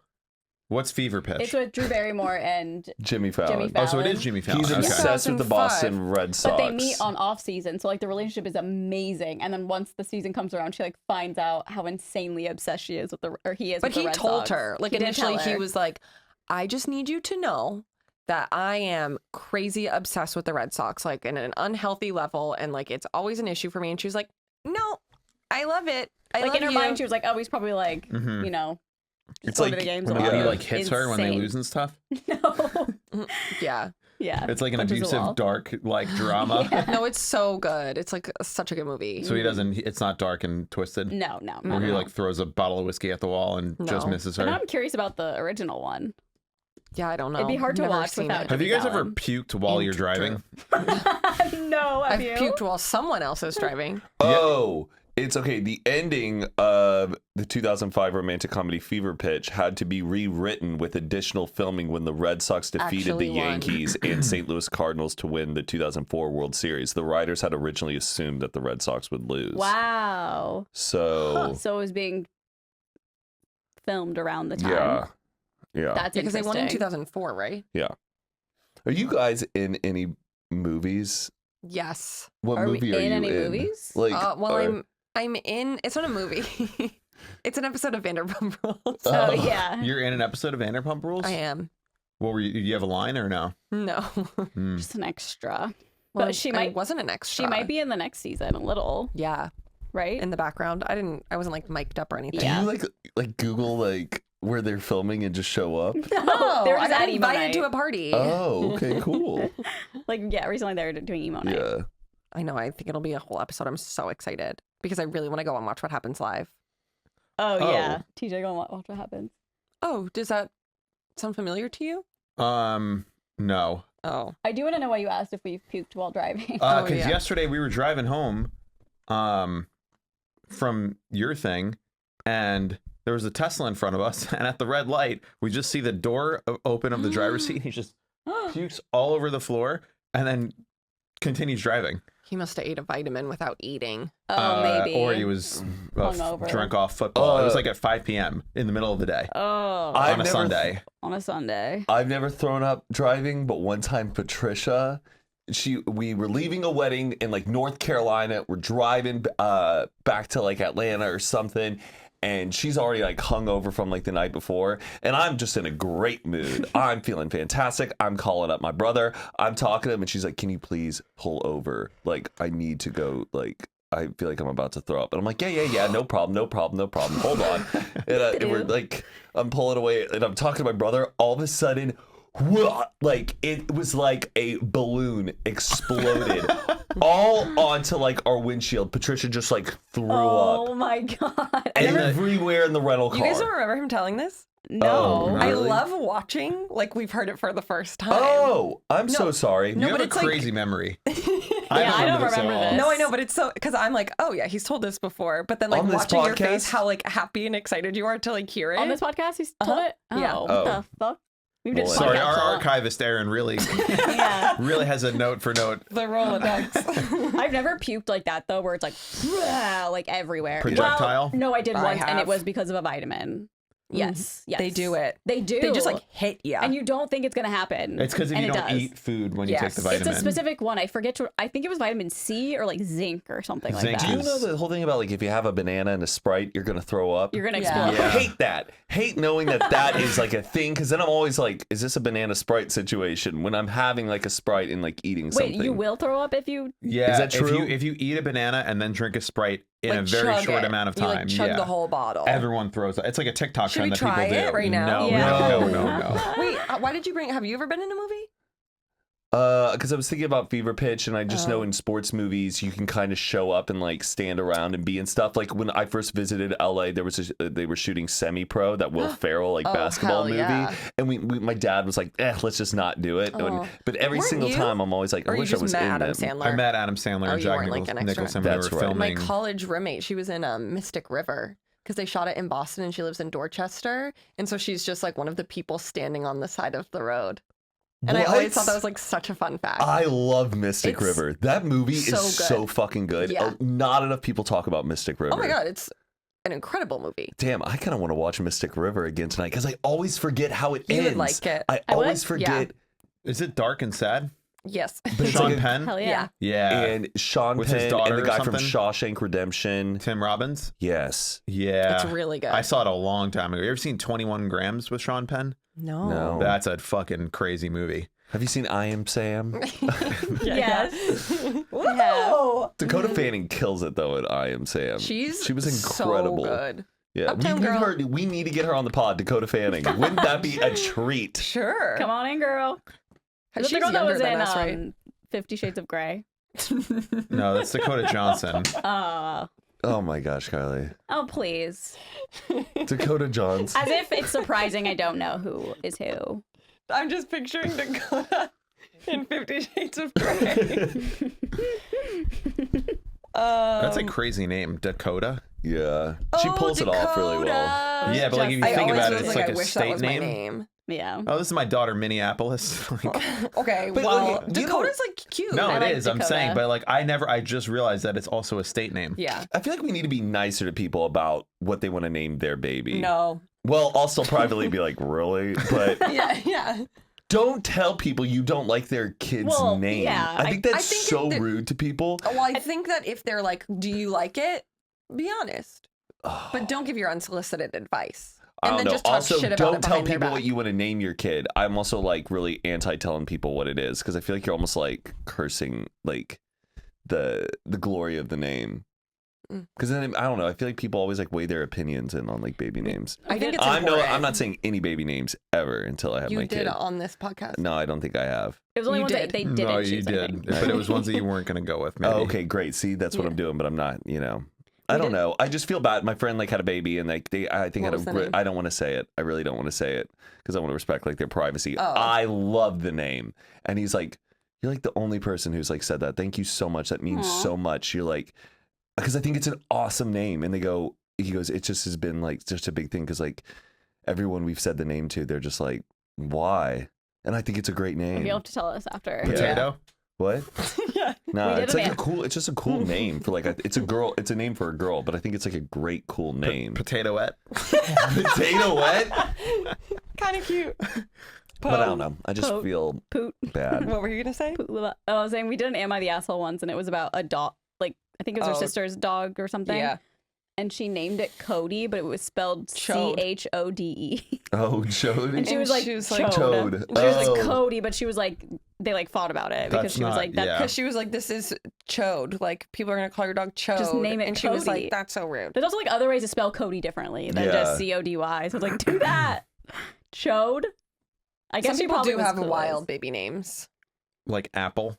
What's Fever Pitch? It's with Drew Barrymore and Jimmy Fallon. Jimmy Oh, so it Fallon. is Jimmy Fallon. He's Okay. obsessed with the 2005. Boston Red Sox. but they meet on off season, so like the relationship is amazing. And then once the season comes around, she like finds out how insanely obsessed she is with the or he is. But with the he Red told Sox. her, like He did initially, tell he her. was like, I just need you to know that I am crazy obsessed with the Red Sox, like in an unhealthy level. And like, it's always an issue for me. And she was like, no, I love it. I like love in her you. mind, she was like, oh, he's probably like, Mhm. you know, It's going like to the games. When a the lot. buddy like hits her when they Insane. lose and stuff. No. Yeah. Yeah. It's like an Punches the wall. abusive, dark like drama. No, it's so good. It's like such a good movie. So he doesn't. It's not dark and twisted. No, no. Where he no. like throws a bottle of whiskey at the wall and just No. misses But now her. I'm curious about the original one. Yeah, I don't know. It'd be hard to Never watch seen without it. Have you guys ever Fallon. puked while you're driving? No, have I've you? puked while someone else is driving. Oh, it's okay. The ending of the 2005 romantic comedy Fever Pitch had to be rewritten with additional filming when the Red Sox defeated Actually the won. Yankees and St. Louis Cardinals to win the 2004 World Series. The writers had originally assumed that the Red Sox would lose. Wow. So, So it was being filmed around the time. yeah. Yeah. That's Because they won in interesting. 2004, right? Are you guys in any movies? Yes. What Are we movie are in you any in? movies? Like, Well, are- I'm in. It's not a movie. It's an episode of Vanderpump Rules. Oh, yeah. You're in an episode of Vanderpump Rules. I am. What were you? Do you have a line or no? No. Hmm. Just an extra. Well, But she I might wasn't an extra. She might be in the next season a little, Yeah, right? in the background. I wasn't like mic'd up or anything. do Yeah. you like Google like where they're filming and just show up? No, they're I just got at emo invited night. to a party. Oh, okay, cool. Like, yeah, recently they were doing emo night. Yeah. I know. I think it'll be a whole episode. I'm so excited because I really want to go and watch what happens live. Oh, Oh. yeah. TJ, go and watch what happens. Oh, does that sound familiar to you? No. Oh, I do want to know why you asked if we've puked while driving. Because yeah. yesterday we were driving home, from your thing, and there was a Tesla in front of us, and at the red light, we just see the door open of the driver's seat. He just pukes all over the floor, and then continues driving. he must have ate a vitamin without eating. Oh, maybe. Or he was Hungover. drunk off football. It was like at 5 p.m. in the middle of the day Oh, I've on a never- Sunday. on a Sunday. I've never thrown up driving, but one time Patricia, we were leaving a wedding in like North Carolina. We're driving back to like Atlanta or something, and she's already like hungover from like the night before, and I'm just in a great mood. I'm feeling fantastic. I'm calling up my brother. I'm talking to him, and she's like, "Can you please pull over? Like, I need to go. Like, I feel like I'm about to throw up." And I'm like, yeah, no problem. Hold on. And we're like, I'm pulling away, and I'm talking to my brother. All of a sudden, like it was like a balloon exploded all onto like our windshield. Patricia just like threw Oh up my God. everywhere in the rental car. You guys don't remember him telling this? No. Oh, I really? love watching like we've heard it for the first time. Oh, I'm so sorry. No, You but have a it's like- crazy memory. Yeah, I don't this at remember all. this. No, I know, but it's so because I'm like, oh yeah, he's told this before, but then like On this watching your face, podcast? how like happy and excited you are to like hear it. On this podcast, he's told it? Oh, Yeah. what Oh. the fuck? We've been Well, Sorry, podcast our so long. archivist Aaron really Yeah. really has a note for note. the Rolodex. I've never puked like that though, where it's like everywhere. Projectile? Well, no, I did I once, and have. it was because of a vitamin. Yes, yes. They do it. They do. They just like hit you. and you don't think it's gonna happen. It's because if and you it don't does. eat food when you Yes. take the It's vitamin. a specific one. I forget to. I think it was vitamin C or like zinc or something Zinc like Do that. you know the whole thing about like if you have a banana and a Sprite, you're gonna throw up? You're gonna Yeah. explode. I hate that. Hate knowing that is like a thing, because then I'm always like, is this a banana Sprite situation when I'm having like a Sprite and like eating Wait, something? you will throw up if you? Yeah, Is that true? If you eat a banana and then drink a Sprite in Like, a very chug short it. amount of You, time, like, chug yeah, the whole bottle. everyone throws up. It's like a TikTok Should trend we that people try do. it right now? No, Yeah. no. Wait, why did you bring? Have you ever been in a movie? Because I was thinking about Fever Pitch, and I just know in sports movies you can kind of show up and like stand around and be and stuff. Like when I first visited LA, there was they were shooting Semi-Pro, that Will Ferrell like basketball hell movie, yeah. and my dad was like, let's just not do it. But every Weren't single you? time, I'm always like, I Or you wish I just was met in Adam them. Sandler? I met Adam Sandler Oh, and you Jack weren't, like, an extra? Nicholson when we That's were right. My filming. college roommate, she was in Mystic River because they shot it in Boston and she lives in Dorchester. And so she's just like one of the people standing on the side of the road. And I always thought that was like such a fun fact. I love Mystic It's River. That movie so is good. so fucking good. Yeah. Not enough people talk about Mystic River. Oh my God, it's an incredible movie. Damn, I kind of want to watch Mystic River again tonight because I always forget how it You ends. would like it. I I would? always forget. Is it dark and sad? Yes. But it's Sean like a- Penn? Hell yeah. Yeah. Yeah. And Sean With his Penn daughter and the or guy from something? Shawshank Redemption. Tim Robbins? Yes. Yeah. It's really good. I saw it a long time ago. You ever seen 21 Grams with Sean Penn? No. No. That's a fucking crazy movie. Have you seen I Am Sam? Yes. Whoa. Dakota Fanning kills it though in I Am Sam. she was incredible. So good. Yeah, Uptown we need Girl. her. We need to get her on the pod, Dakota Fanning. Wouldn't that be a treat? Sure. Come on in, girl. Is She's the girl that younger was than in us, right? 50 Shades of Grey? No, that's Dakota Johnson. Oh my gosh, Kylie. Oh, please. Dakota Johnson. As if it's surprising I don't know who is who. I'm just picturing Dakota in 50 Shades of Grey. That's a crazy name. Dakota? Yeah, she pulls it off really well. Yeah, but like if you I think always about it, was it's like, like I a wish that state was my name. name. Yeah. Oh, this is my daughter, Minneapolis. Like, Okay, But, well, like, you Dakota's like cute. no, I it like is. I'm Dakota. saying, but like I just realized that it's also a state name. Yeah. I feel like we need to be nicer to people about what they want to name their baby. No. Well, I'll still privately be like, really? But Yeah. don't tell people you don't like their kid's Well, name. yeah, I think that's I think so that- rude to people. Well, I think that if they're like, do you like it? Be honest. But don't give your unsolicited advice. I And don't then know. just talk Also, shit about don't it tell behind their people back. what you want to name your kid. I'm also like really anti telling people what it is because I feel like you're almost like cursing like the glory of the name. Because then I don't know. I feel like people always like weigh their opinions in on like baby names. I think it's I'm important. not saying any baby names ever until I have You my did kid. on this podcast. No, I don't think I have. It was only You ones did. that they didn't No, choose, you I did, think. but it was ones that you weren't going to go with. Maybe. Oh, okay, great. See, that's what I'm doing, but I'm not. You know, I don't know. I just feel bad. My friend like had a baby, and like I think What had was the a. name? I don't want to say it. I really don't want to say it because I want to respect like their privacy. Oh. I love the name, and he's like, "You're like the only person who's like said that. Thank you so much. That means Aw. so much." You're like, because I think it's an awesome name, and he goes, it just has been like just a big thing because like everyone we've said the name to, they're just like, why? And I think it's a great name. You'll have to tell us after. Potato. What? Yeah. No, We did it's a like man. it's just a cool name for like it's a girl. It's a name for a girl, but I think it's like a great cool name. Potatoette. Potato wet. Kind of cute. But I don't know. I just Pope. feel Poot. bad. What were you going to say? Oh, I was saying we did an Am I the Asshole once, and it was about a dog. Like, I think it was her Oh. sister's dog or something. Yeah. And she named it Cody, but it was spelled Chode. CHODE. Oh, Jody. And she was like, she was like, Chode. Chode. She was Oh. like Cody, but she was like, they like fought about it because That's she was not- like, that. yeah. Because she was like, this is Chode. Like, people are going to call your dog Chode. Just name it And she was Cody. like, that's so rude. There's also like other ways to spell Cody differently than Yeah. just CODY. So I was like, do that. Chode. I guess Some she people probably do was have clueless. wild baby names. Like Apple.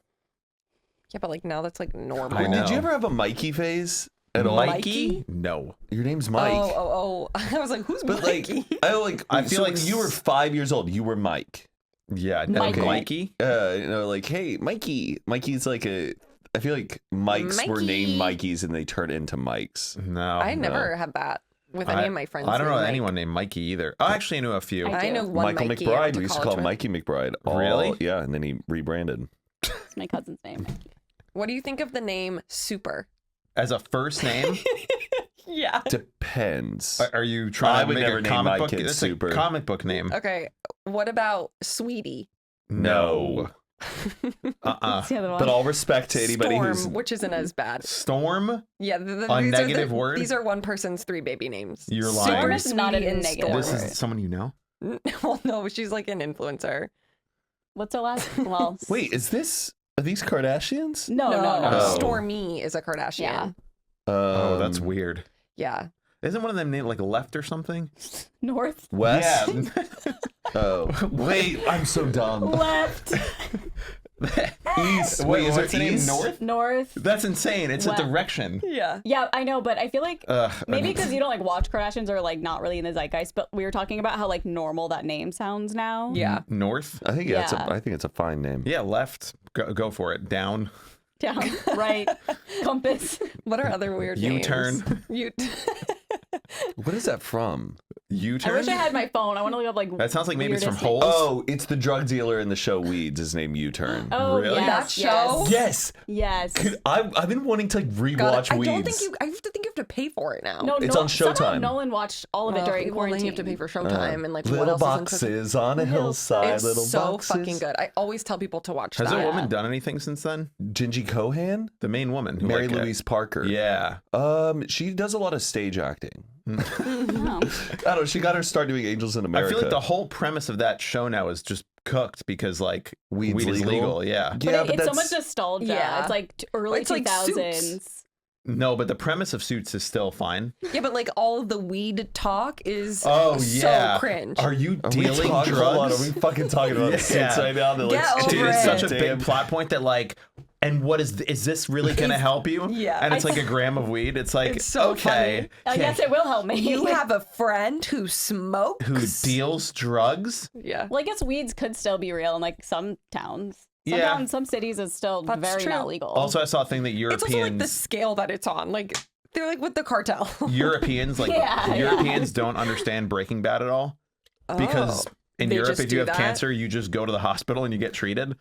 Yeah, but like now that's like normal. I know. Did you ever have a Mikey phase at all? Mikey? No. Your name's Mike. Oh. I was like, who's But Mikey? like, I feel so like when you were 5 years old, you were Mike. Yeah. Mikey. Mikey. Like, hey, Mikey. Mikey's like I feel like Mikes were named Mikey. Mikeys and they turned into Mikes. No. I never had that with any of my friends. I don't know named Mike. anyone named Mikey either. I actually knew a few. I I know do. one Michael Mikey McBride. I went We used to college call him with. Mikey McBride. Really? Yeah, and then he rebranded. It's my cousin's name. What do you think of the name Super? As a first name, Yeah. Depends. are you trying I to would make never a name comic my book? kid That's Super. a comic book name. Okay. What about Sweetie? No. What's the other one? But all respect to anybody Storm, who's which isn't as bad. Storm. Yeah, A these are negative word? These are one person's 3 baby names. You're Super, lying. Storm is not Sweetie, a and negative Storm. This is someone you know. Well, no, she's like an influencer. What's her last? Well, Wait, are these Kardashians? no. Oh. Stormy is a Kardashian. Yeah. Oh, that's weird. Yeah. Isn't one of them named like Left or something? North, West. Yeah. Oh, wait, I'm so dumb. left. East. Wait, Is what's it the name? east? North? North. That's insane. It's a What? direction. Yeah. Yeah, I know, but I feel like Ugh, maybe because you don't like watch Kardashians or like not really in the zeitgeist, but we were talking about how like normal that name sounds now. Yeah. North? I think Yeah. I think it's a fine name. Yeah, left. Go for it. Down. Down, right, compass. What are other weird names? U-turn. What is that from? U-turn? I wish I had my phone. I want to look up like. That sounds like maybe it's from weirdest Holes. Oh, it's the drug dealer in the show Weeds. His name U-turn. Oh, Really? yes, That show? Yes. Yes. I've been wanting to like God, rewatch I Weeds. don't think you. I have to think you have to pay for it now. No, It's no, on somehow Showtime. Nolan watched all of it during Well, then quarantine. you have to pay for Showtime and like what Little else is in boxes on a hillside. It's little so boxes. fucking good. I always tell people to watch Has that. a woman done anything since then? Gingy Cohan, The main woman. who, Mary like, Louise Parker. Yeah. She does a lot of stage acting. Oh. I don't know. She got her start doing Angels in I America. feel like the whole premise of that show now is just cooked because like Weed's weed is legal? legal. Yeah. But yeah, it's so much nostalgia. Yeah. It's like early It's like 2000s. Suits. No, but the premise of Suits is still fine. Yeah, but like all of the weed talk is Oh so yeah. cringe. Are you Are we dealing talking- hold on, drugs? Are we fucking talking about Yeah. Suits right now? They're Get over Dude, it's it. such a big plot point that like, and what is this really gonna help you? Yeah. And it's like a gram of weed. It's like It's so okay, I guess it will help me. You have a friend who smokes. who deals drugs? Yeah. Well, I guess weeds could still be real in like some towns. Some Yeah. towns, some cities is still That's very true. not legal. Also, I saw a thing that It's also like the Europeans scale that it's on. Like they're like with the cartel. Europeans like Yeah, Europeans don't understand Breaking Bad at all because in They Europe, just if you do have that? cancer, you just go to the hospital and you get treated.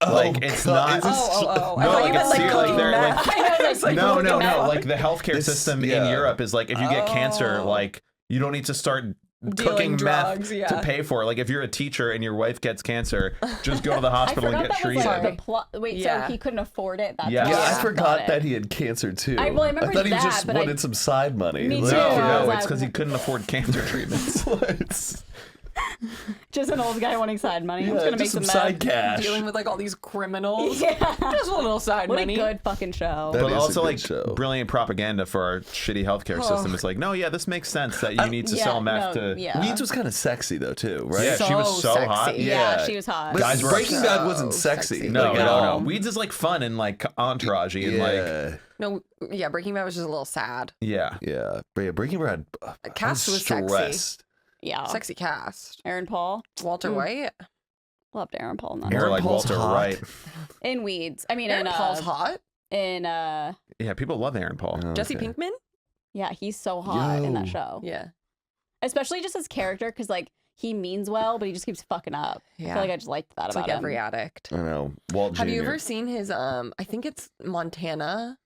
Oh, Like it's God, not. is this- Oh. I No, thought like, you meant it's like ser- like, cooking they're, meth. like- I know, there's like No, looking at- like the healthcare This- system yeah. in Europe is like if you get cancer, Oh. like you don't need to start Dealing cooking drugs, meth yeah. to pay for it. Like if you're a teacher and your wife gets cancer, just go to the I hospital and forgot get that was treated. like the plot. Wait, Yeah. so he couldn't afford it? That's Yeah. why? Yeah, Yeah. I forgot Got that it. he had cancer too. I remember thought he that, just but I- wanted some side money. Me Like, too. No, I was no, like, it's because he couldn't afford cancer treatments. What? Just an old guy wanting side money. I'm Yeah, just gonna make just some some side meth. cash. Dealing with like all these criminals. Yeah. Just a little side What money. a good fucking show. That But is a also good like show. brilliant propaganda for our shitty healthcare system. It's like, no, yeah, this makes sense that you need to yeah, sell meth no, to. yeah. Weeds was kind of sexy though too, right? Yeah, she was so So hot. sexy. yeah, yeah. she was hot. But Guys were Breaking so Bad wasn't sexy. sexy. No, like, no, at no. all. Weeds is like fun and like entouragey and like No, yeah, Breaking Bad was just a little sad. yeah. Yeah, but yeah, Breaking Bad. Cast was sexy. stressed. Yeah. Sexy cast. Aaron Paul. Walter White. Loved Aaron Paul in that. More Aaron like Paul's Walter hot. Wright. In Weeds. I mean, Aaron Paul's hot. in Yeah, people love Aaron Paul. Jesse Okay. Pinkman. yeah, he's so hot in that Yo. show. Yeah. Especially just his character, because like he means well, but he just keeps fucking up. I Yeah. feel like I just liked that It's about like him. every addict. I know. Walt Have you Jr.. ever seen his I think it's Montana,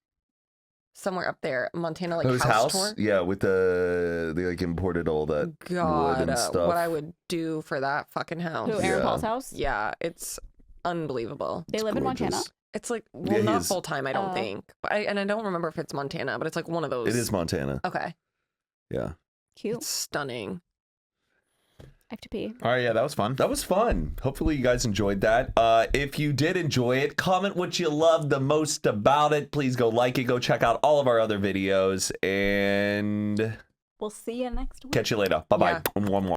somewhere up there, Montana like His house, house? tour. Yeah, with they like imported all that wood God, and stuff. what I would do for that fucking house. Who, Aaron Yeah. Paul's house? Yeah, it's unbelievable. They live in Montana. gorgeous. It's like well, Yeah, not he's- full time, I don't think. But I don't remember if it's Montana, but it's like one of those. It is Montana. Okay, Yeah. Cute. it's stunning. I have to pee. All right, yeah, that was fun. That was fun. Hopefully you guys enjoyed that. If you did enjoy it, comment what you loved the most about it. Please go like it. Go check out all of our other videos. And We'll see you next week. catch you later. Bye-bye. Yeah. Mwah, mwah.